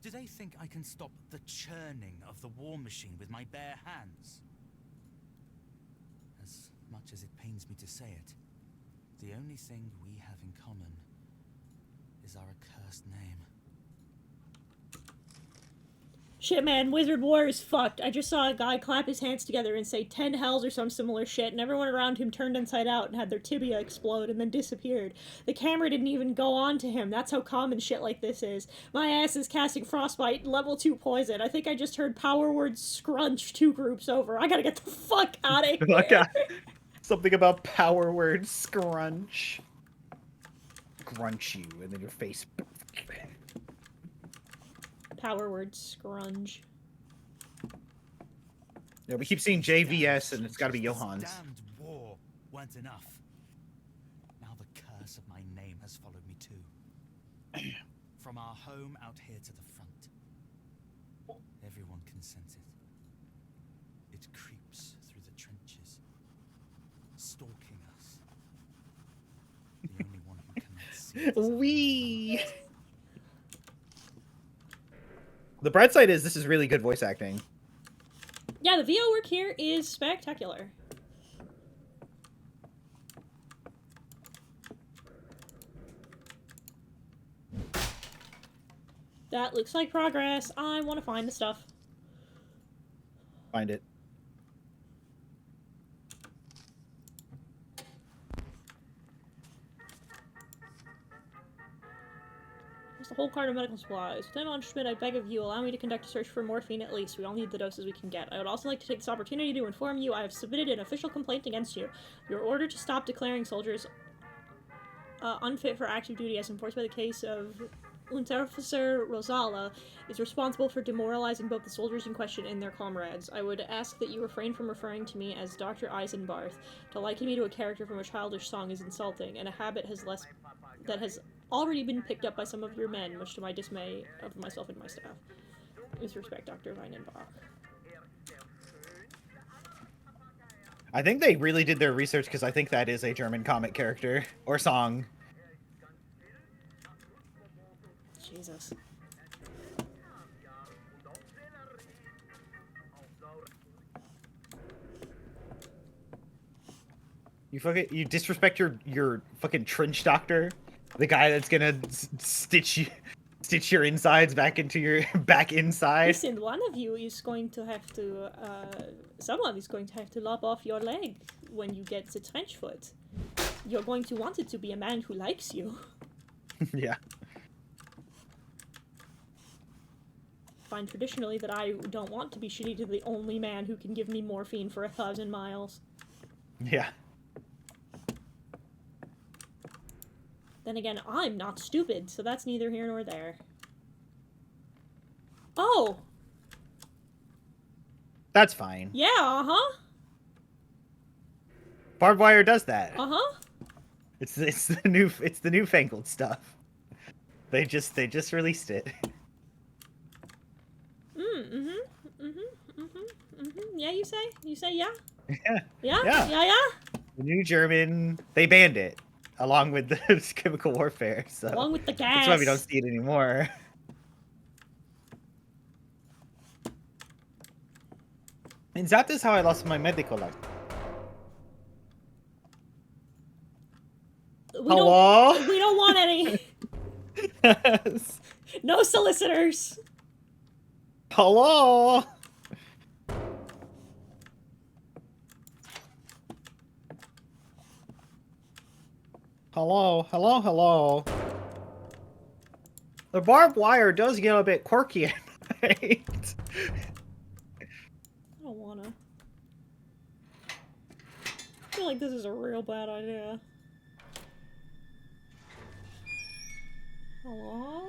Do they think I can stop the churning of the war machine with my bare hands? As much as it pains me to say it, the only thing we have in common is our accursed name. Shit, man, Wizard War is fucked. I just saw a guy clap his hands together and say 10 hells or some similar shit, and everyone around him turned inside out and had their tibia explode and then disappeared. The camera didn't even go on to him. That's how common shit like this is. My ass is casting Frostbite, level 2 poison. I think I just heard power word scrunch 2 groups over. I gotta get the fuck out of here. Okay. Something about power word scrunch. Grunch you, and then your face. Power word scrunge. Yeah, we keep seeing JVS, and it's got to be Johans. Damned war weren't enough. Now the curse of my name has followed me too. From our home out here to the front. Everyone consented. It creeps through the trenches, stalking us. The only one who cannot see it is Wee. The bright side is this is really good voice acting. Yeah, the VO work here is spectacular. That looks like progress. I want to find the stuff. Find it. There's the whole cart of medical supplies. Lieutenant Schmidt, I beg of you, allow me to conduct a search for morphine at least. We all need the doses we can get. I would also like to take this opportunity to inform you I have submitted an official complaint against you. Your order to stop declaring soldiers unfit for active duty as enforced by the case of Unterofficer Rosala is responsible for demoralizing both the soldiers in question and their comrades. I would ask that you refrain from referring to me as Dr. Eisenbarth. To liken me to a character from a childish song is insulting, and a habit that has already been picked up by some of your men, much to my dismay of myself and my staff. With respect, Dr. Weinenbach. I think they really did their research because I think that is a German comic character or song. Jesus. You disrespect your fucking trench doctor, the guy that's gonna stitch your insides back into your back inside. Listen, one of you is going to have to, someone is going to have to lop off your leg when you get the trench foot. You're going to want it to be a man who likes you. Yeah. Find traditionally that I don't want to be shitty to the only man who can give me morphine for 1,000 miles. Yeah. Then again, I'm not stupid, so that's neither here nor there. Oh! That's fine. Yeah, uh-huh. Barbed wire does that. Uh-huh. It's the newfangled stuff. They just released it. Yeah, you say? You say yeah? Yeah. Yeah? Yeah. Yeah? The new German, they banned it along with the chemical warfare. So Along with the gas. that's why we don't see it anymore. And that is how I lost my medical life. We Hello? we don't want any. Yes. No solicitors. Hello? Hello, hello, hello. The barbed wire does get a bit quirky at night. I don't wanna. I feel like this is a real bad idea. Hello?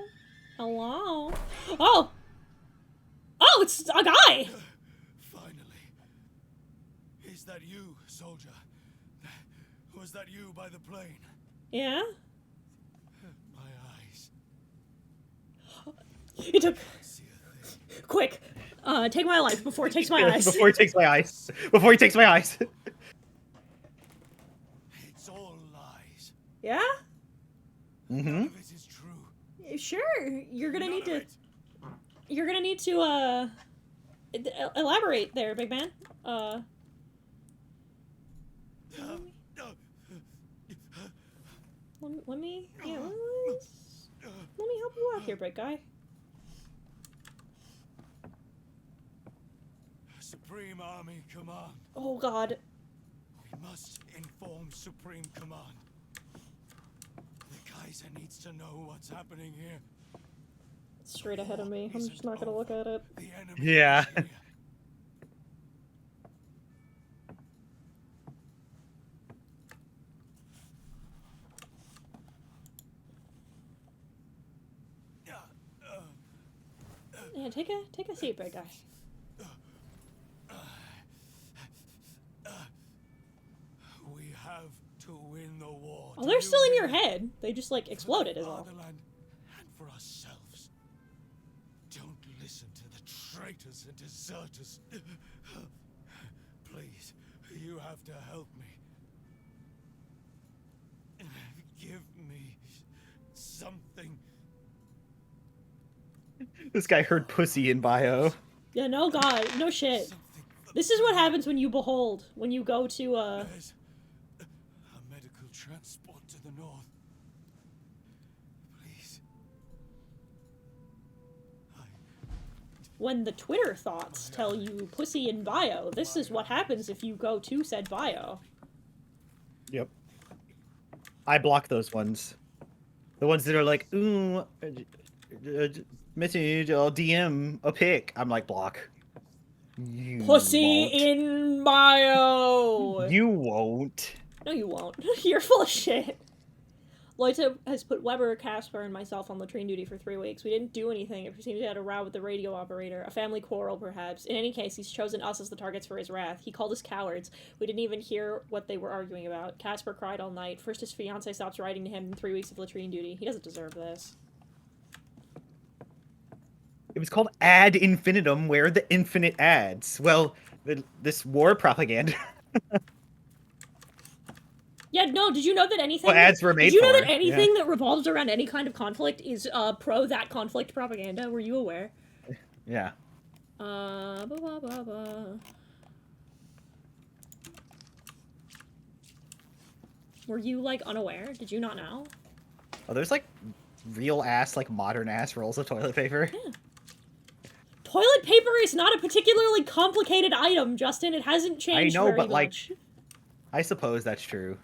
Hello? Oh! Oh, it's a guy! Finally. Is that you, soldier? Was that you by the plane? Yeah? My eyes. He took... See a thing. Quick! Take my life before it takes my eyes. Before he takes my eyes. Before he takes my eyes. It's all lies. Yeah? Mm-hmm. None of it is true. Sure. You're gonna None need of to... it. You're gonna need to, elaborate there, big man. Let me help you out here, big guy. Supreme Army Command. Oh god. We must inform Supreme Command. The Kaiser needs to know what's happening here. It's straight ahead of me. I'm just not gonna look at it. The enemy Yeah. is here. Yeah, take a seat, big guy. We have to win the war. Oh, they're still in your head. They just like exploded is all. Fatherland and for ourselves. Don't listen to the traitors and deserters. Please, you have to help me. Give me something. This guy heard pussy in bio. Yeah, no god, no shit. This is what happens when you behold, when you go to There's a medical transport to the north. Please. when the Twitter thoughts tell you pussy in bio. This is what happens if you go to said bio. Yep. I block those ones. The ones that are like, ooh, message or DM a pic. I'm like, block. You Pussy won't. in bio! You won't. No, you won't. You're full of shit. Loita has put Weber, Casper, and myself on latrine duty for 3 weeks. We didn't do anything. It seems he had a row with the radio operator. A family quarrel, perhaps. In any case, he's chosen us as the targets for his wrath. He called us cowards. We didn't even hear what they were arguing about. Casper cried all night. First his fiancé stops writing to him in 3 weeks of latrine duty. He doesn't deserve this. It was called Ad Infinitum. Where are the infinite ads? Well, this war propaganda. Yeah, no, did you know that anything... Well, ads were made Did you know for, that anything yeah. that revolves around any kind of conflict is pro-that conflict propaganda? Were you aware? Yeah. Blah, blah, blah, blah. Were you, like, unaware? Did you not know? Oh, there's like real ass, like modern ass rolls of toilet paper. Yeah. Toilet paper is not a particularly complicated item, Justin. It hasn't changed know, very but, like, much. I suppose that's true.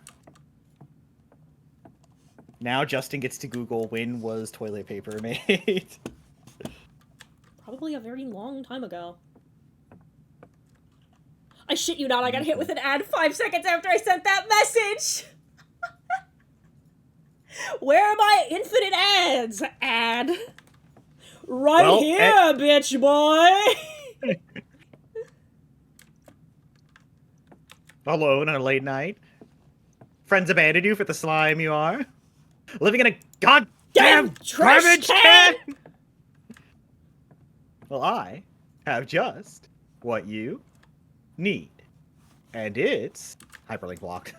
Now Justin gets to Google when was toilet paper made. Probably a very long time ago. I shit you not, I got hit with an ad 5 seconds after I sent that message! Where are my infinite ads? Ad. Right Well, here, bitch boy! Alone on a late night. Friends abandoned you for the slime you are. Living in a goddamn Damn trash garbage can! can! Well, I have just what you need. And it's hyperlink blocked.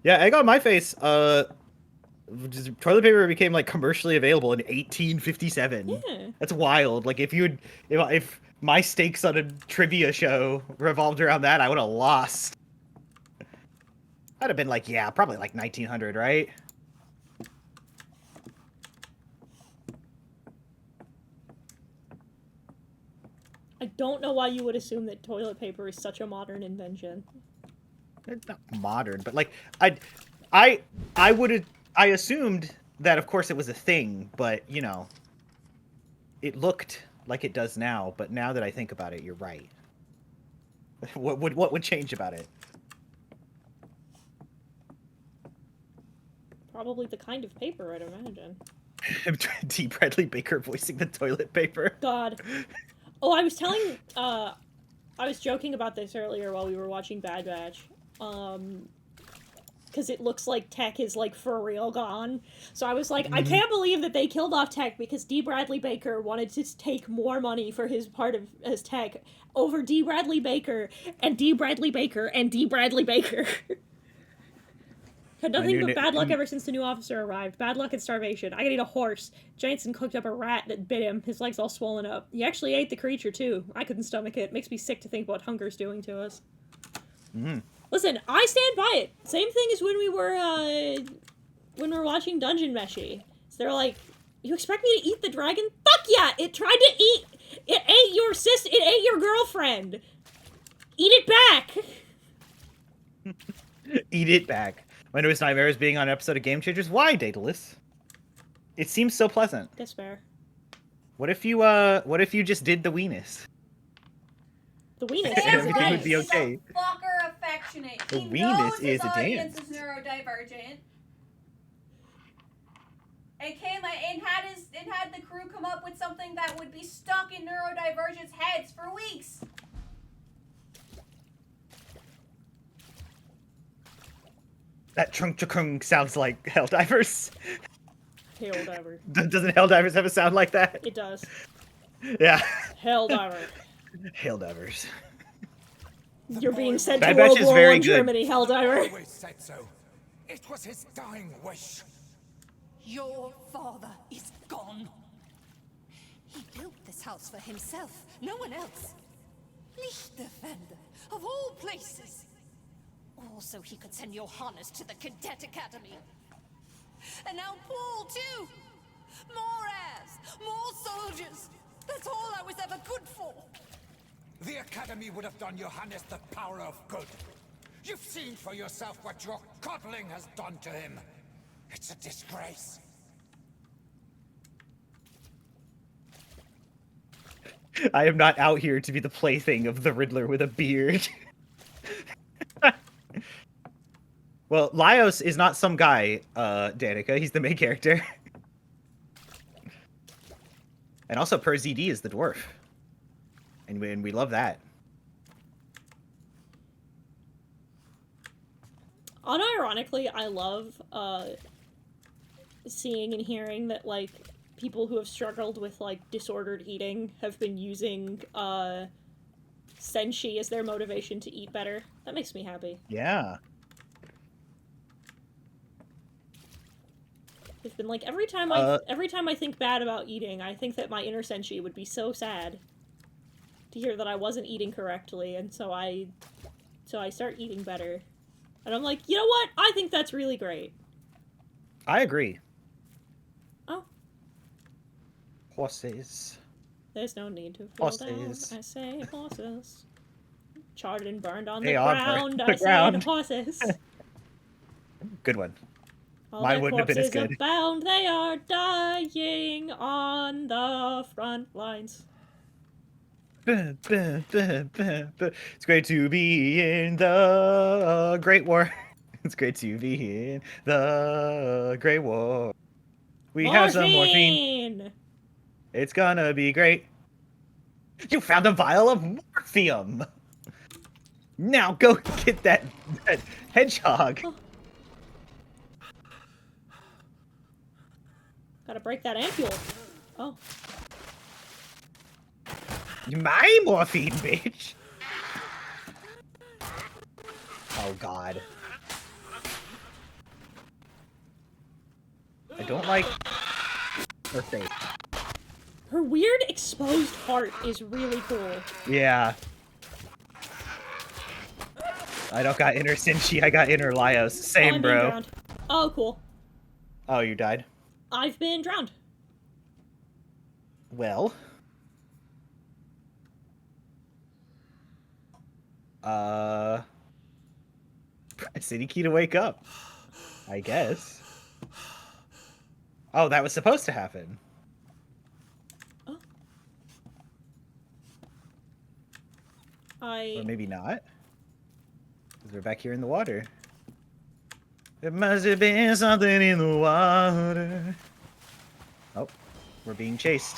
Yeah, egg on my face. Toilet paper became like commercially available in 1857. Yeah. That's wild. Like if my stakes on a trivia show revolved around that, I would have lost. I'd have been like, yeah, probably like 1900, right? I don't know why you would assume that toilet paper is such a modern invention. It's not modern, but like I assumed that of course it was a thing, but you know, it looked like it does now, but now that I think about it, you're right. What would change about it? Probably the kind of paper, I'd imagine. D. Bradley Baker voicing the toilet paper. God. Oh, I was telling, I was joking about this earlier while we were watching Bad Batch. Because it looks like Tech is, like, for real gone. So I was like, I can't believe that they killed off Tech because D. Bradley Baker wanted to take more money for his part of as Tech over D. Bradley Baker and D. Bradley Baker and D. Bradley Baker. Had nothing but bad luck ever since the new officer arrived. Bad luck and starvation. I gotta eat a horse. Jansen cooked up a rat that bit him. His legs all swollen up. He actually ate the creature, too. I couldn't stomach it. Makes me sick to think what hunger's doing to us. Listen, I stand by it. Same thing as when we were watching Dungeon Meshi. So they're like, you expect me to eat the dragon? Fuck yeah! It tried to eat It ate your sister. It ate your girlfriend. Eat it back. Eat it back. Windows Nightmares being on an episode of Game Changers. Why, Daedalus? It seems so pleasant. That's fair. What if you just did the weenus? The weenus. Everything would be He's a okay. fucker affectionate. The He weenus knows his is a audience dance. is neurodivergent. And had the crew come up with something that would be stuck in neurodivergent's heads for weeks. That trunk sounds like Helldivers. Helldiver. Doesn't Helldivers have a sound like that? It does. Yeah. Helldiver. Helldivers. You're being sent That to batch World is War very I good. Germany, Helldiver. Always said so. It was his dying wish. Your father is gone. He built this house for himself, no one else. Lichterfelde, of all places. All so he could send Johannes to the Cadet Academy. And now Paul, too. More heirs, more soldiers. That's all I was ever good for. The Academy would have done Johannes the power of good. You've seen for yourself what your coddling has done to him. It's a disgrace. I am not out here to be the plaything of the Riddler with a beard. Well, Laios is not some guy, Danica. He's the main character. And also, Per ZD is the dwarf. And we love that. Unironically, I love seeing and hearing that, like, people who have struggled with, like, disordered eating have been using senshi as their motivation to eat better. That makes me happy. Yeah. It's been like every time I think bad about eating, I think that my inner senshi would be so sad to hear that I wasn't eating correctly, and so I start eating better. And I'm like, you know what? I think that's really great. I agree. Oh. Horses. There's no need to feel down. Horses. I say horses. Charred and burned on They the are ground. burned on I the ground. say horses. Good one. All Mine their wouldn't have been as corpses good. abound, they are dying on the front lines. It's great to be in the Great War. It's great to be in the Great War. We have some morphine. It's gonna be great. You found a vial of morphium. Now go get that hedgehog. Oh. Gotta break that ampule. Oh. My morphine, bitch. Oh God. I don't like her face. Her weird exposed heart is really cool. Yeah. I don't got inner Sinchi, I got inner Laios. Oh, Same, I'm being bro. drowned. Oh, cool. Oh, you died? I've been drowned. Well. Press city key to wake up. I guess. Oh, that was supposed to happen. Oh. Or maybe not. Because we're back here in the water. There must have been something in the water. Oh, we're being chased.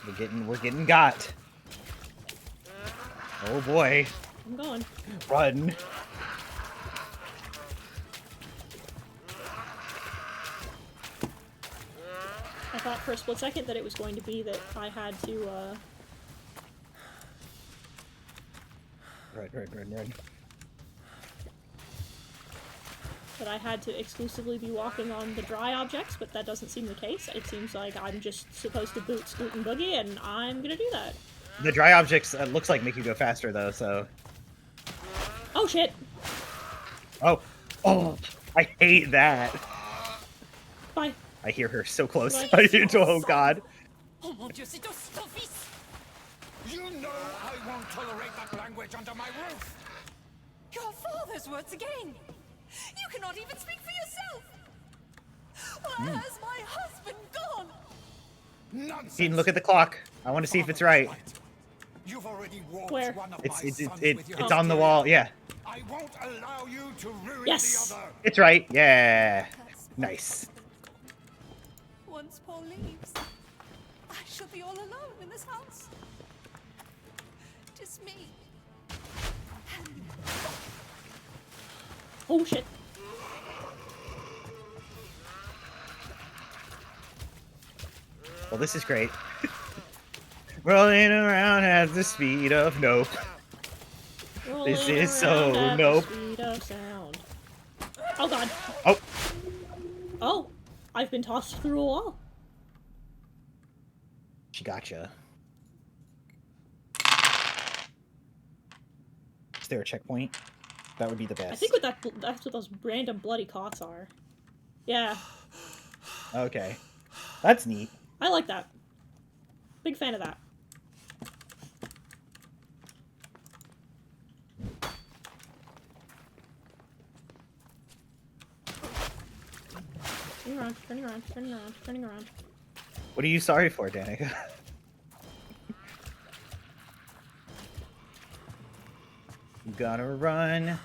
We're getting got. Oh boy. I'm going. Run. I thought for a split second that it was going to be that I had to, Run. that I had to exclusively be walking on the dry objects, but that doesn't seem the case. It seems like I'm just supposed to boot, scoot, and boogie, and I'm gonna do that. The dry objects looks like make you go faster though, so. Oh shit! Oh, I hate that. Bye. I hear her so close. Bye. Oh God. Oh mon Dieu, c'est ton fils! You know I won't tolerate that language under my roof! Your father's words again! You cannot even speak for yourself! Where has my husband gone? Nonsense! Hiten, look at the clock. I want to see if it's right. You've already walked Where? one of It's my it's sons it's with your it's on the hysteria. wall. Yeah, I won't allow you to ruin Yes. the other. it's right. Yeah, nice. Once Paul leaves, I shall be all alone in this house. Just me. And Oh shit. Well, this is great. Rolling around at the speed of nope. Rolling is so around at the nope. speed of sound. Oh god. Oh, Oh, I've been tossed through a wall. she gotcha. Is there a checkpoint? That would be the best. I think that's what those random bloody cots are. Yeah, Okay, that's neat. I like that. Big fan of that. Turning around, turning around, turning around, turning around. What are you sorry for, Danica? You gotta run.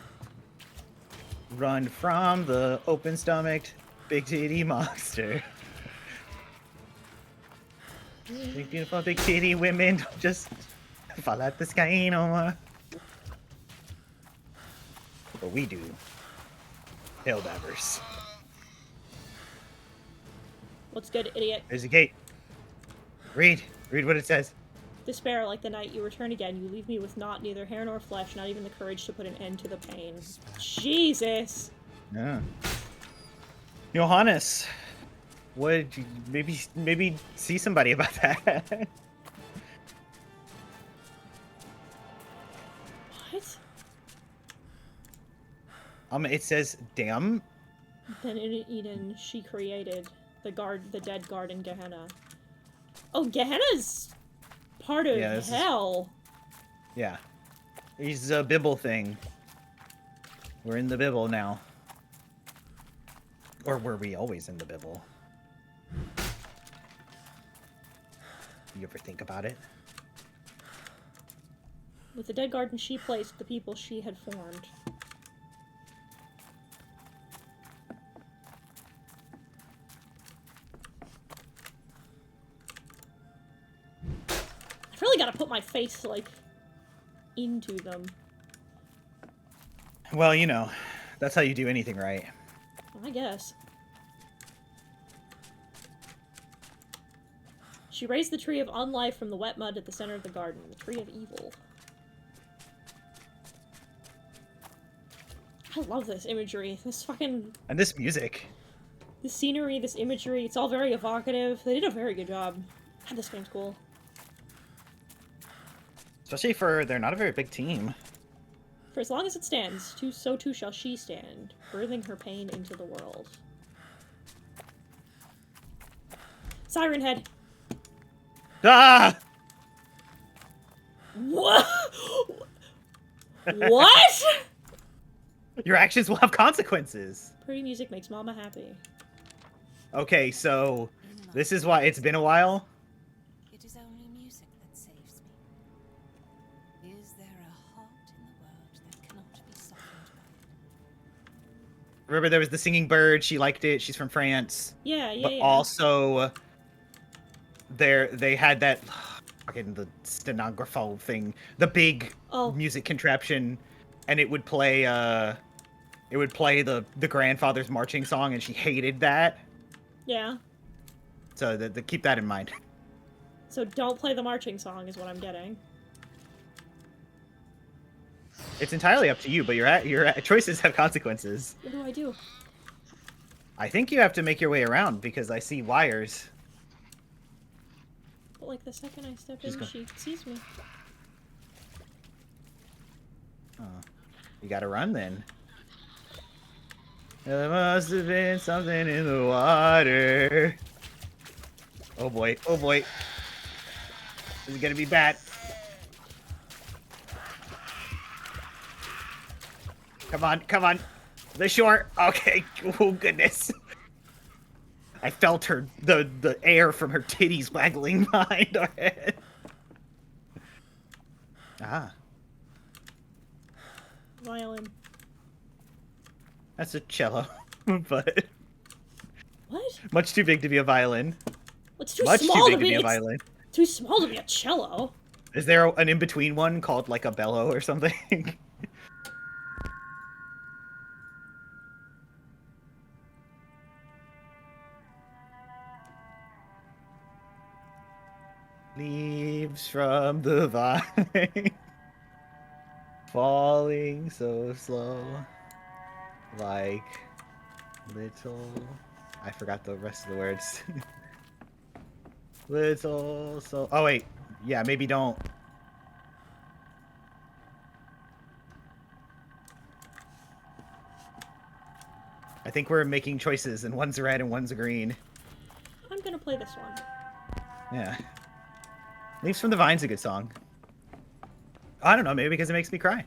Run from the open-stomached, big titty monster. Big beautiful big titty women don't just fall out the sky no more. But we do. Hell divers. What's good, idiot? There's a gate. Read. Read what it says. Despair, like the night you return again, you leave me with naught, neither hair nor flesh, not even the courage to put an end to the pain. Jesus! Yeah. Johannes, would you maybe see somebody about that? What? It says, damn. Then in Eden, she created the dead garden Gehenna. Oh, Gehenna's part of Yeah, this is- hell. Yeah. He's a Bibble thing. We're in the Bibble now. Or were we always in the Bibble? You ever think about it? With the dead garden she placed the people she had formed. I've really got to put my face, like, into them. Well, you know, that's how you do anything right. I guess. She raised the tree of unlife from the wet mud at the center of the garden, the tree of evil. I love this imagery. This fucking... And this music. This scenery, this imagery, it's all very evocative. They did a very good job. God, this game's cool. Especially for they're not a very big team. For as long as it stands, so too shall she stand, birthing her pain into the world. Siren Head. Ah! What? What? Your actions will have consequences. Pretty music makes mama happy. Okay, so this is why it's been a while. it is only music that saves me. Is there a heart in the world that cannot be softened by it? Remember there was the singing bird, she liked it, she's from France. Yeah, yeah, But yeah. also they had that fucking the stenographo thing, the big Oh. music contraption, and it would play the grandfather's marching song, and she hated that. Yeah. So keep that in mind. So don't play the marching song is what I'm getting. It's entirely up to you, but your choices have consequences. What do I do? I think you have to make your way around because I see wires. But like the second I step She's in, go- she sees me. Oh, you gotta run then. There must have been something in the water. Oh boy, oh boy. This is gonna be bad. Come on, come on. The shore. Okay. Oh goodness. I felt her the air from her titties waggling behind our head. Ah. Violin. That's a cello. But What? much too big to be a violin. It's too Much small too big to be a violin. too small to be a cello. Is there an in-between one called like a bellow or something? Leaves from the vine, falling so slow, like little. I forgot the rest of the words. Little so. Oh wait, yeah, maybe don't. I think we're making choices, and one's red and one's green. I'm gonna play this one. Yeah. Leaves from the Vine's a good song. I don't know, maybe because it makes me cry.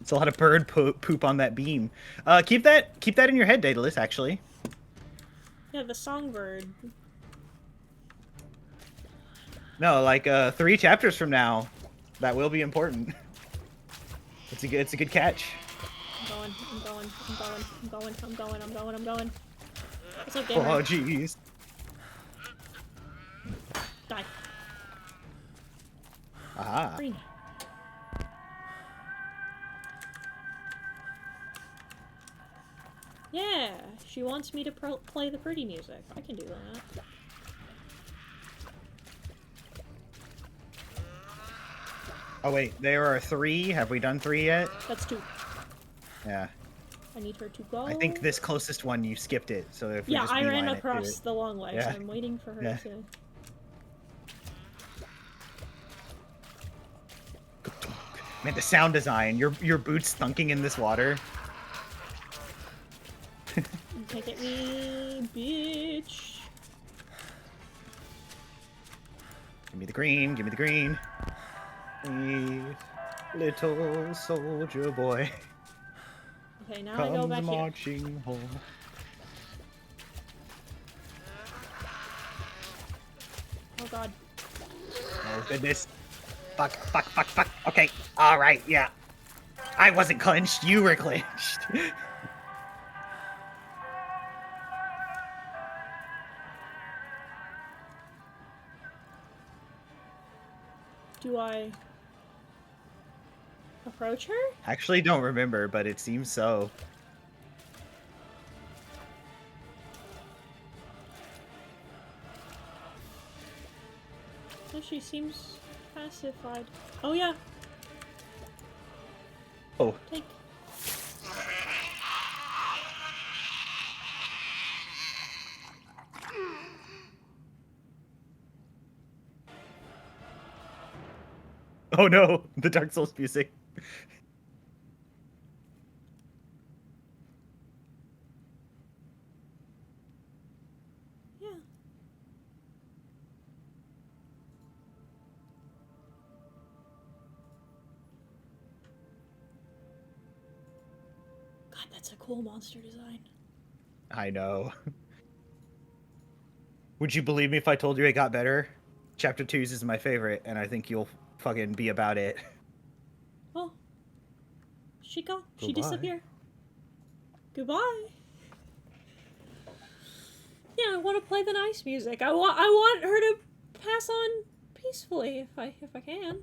It's a lot of bird poop on that beam. Keep that in your head, Daedalus, actually. Yeah, the songbird. No, like 3 chapters from now, that will be important. It's a good catch. I'm going. What's up, gamer? Oh jeez. Die. Aha. Green. Yeah, she wants me to play the pretty music. I can do that. Oh wait, there are 3. Have we done 3 yet? That's 2. Yeah. I need her to go. I think this closest one you skipped it. So if we Yeah, just I ran beeline it, across the long way, Yeah. so I'm waiting for her Yeah. to. Man, the sound design. Your boots thunking in this water. Take at me, bitch. Give me the green. Give me the green. Please, little soldier boy. Okay, now I go back comes here. marching home. Oh god. Oh goodness. Fuck. Okay. Alright, yeah. I wasn't clenched, you were clenched. Do I approach her? Actually don't remember, but it seems so. Oh, she seems pacified. Oh yeah, Oh. take. Oh no, the Dark Souls music. Yeah. God, that's a cool monster design. I know. Would you believe me if I told you it got better? Chapter 2's is my favorite, and I think you'll fucking be about it. Oh. She go. She Goodbye. disappear. Goodbye. Yeah, I want to play the nice music. I want her to pass on peacefully if I can.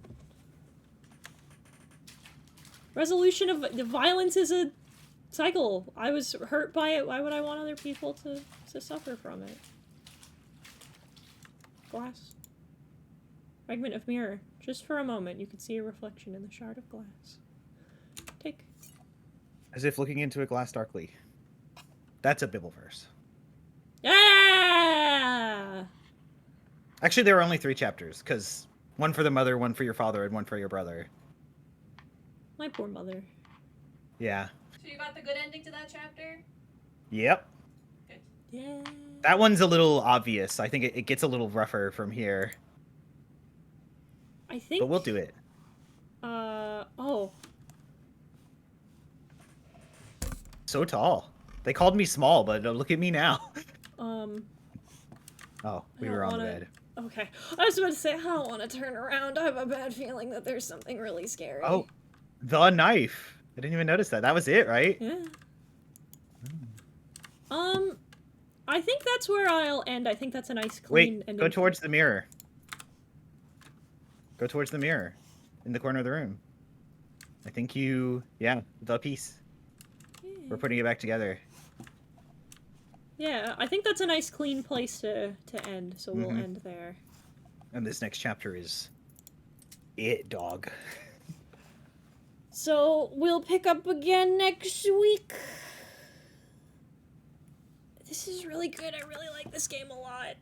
Resolution of the violence is a cycle. I was hurt by it. Why would I want other people to suffer from it? Glass. Fragment of mirror. Just for a moment, you could see a reflection in the shard of glass. Take. As if looking into a glass darkly. That's a Bible verse. Yeah! Actually, there were only 3 chapters, because one for the mother, one for your father, and one for your brother. My poor mother. Yeah. So you got the good ending to that chapter? Yep. Good. Yeah. That one's a little obvious. I think it gets a little rougher from here, I think. but we'll do it. Oh. So tall. They called me small, but look at me now. Oh, we I were don't on the wanna- bed. Okay. I was about to say, I don't want to turn around. I have a bad feeling that there's something really scary. Oh, the knife. I didn't even notice that. That was it, right? Yeah. I think that's where I'll end. I think that's a nice, clean Wait, ending. go towards the mirror. Go towards the mirror in the corner of the room. I think yeah, the piece. We're putting it back together. Yeah, I think that's a nice, clean place to end, so we'll Mhm. end there. And this next chapter is it, dog. So, we'll pick up again next week. This is really good. I really like this game a lot.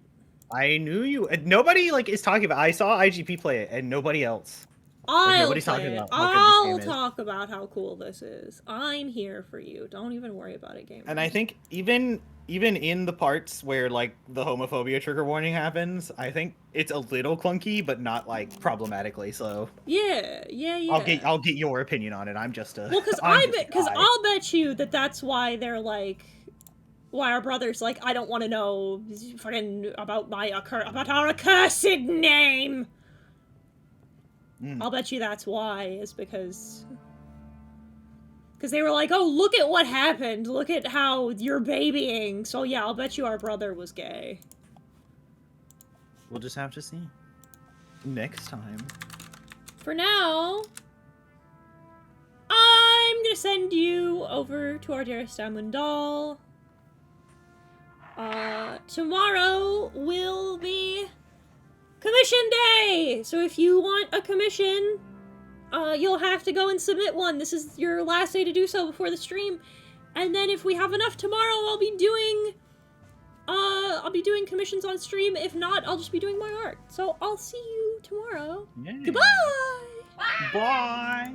I knew you. Nobody like is talking about. I saw IGP play it, and nobody else. I'll talking play it. about how good this I'll game is. talk about how cool this is. I'm here for you. Don't even worry about it, game. And I think even in the parts where like the homophobia trigger warning happens, I think it's a little clunky, but not like problematically so. Yeah. I'll get your opinion on it. I'm just a Well, because I'll bet you that that's why they're like, why our brother's like, I don't want to know fucking about our accursed name. I'll bet you that's why, is because they were like, oh, look at what happened. Look at how you're babying. So yeah, I'll bet you our brother was gay. We'll just have to see next time. For now, I'm gonna send you over to our dearest Amlin doll. Tomorrow will be commission day! So if you want a commission, you'll have to go and submit one. This is your last day to do so before the stream. And then if we have enough tomorrow, I'll be doing commissions on stream. If not, I'll just be doing my art. So I'll see you tomorrow. Yeah. Goodbye! Bye.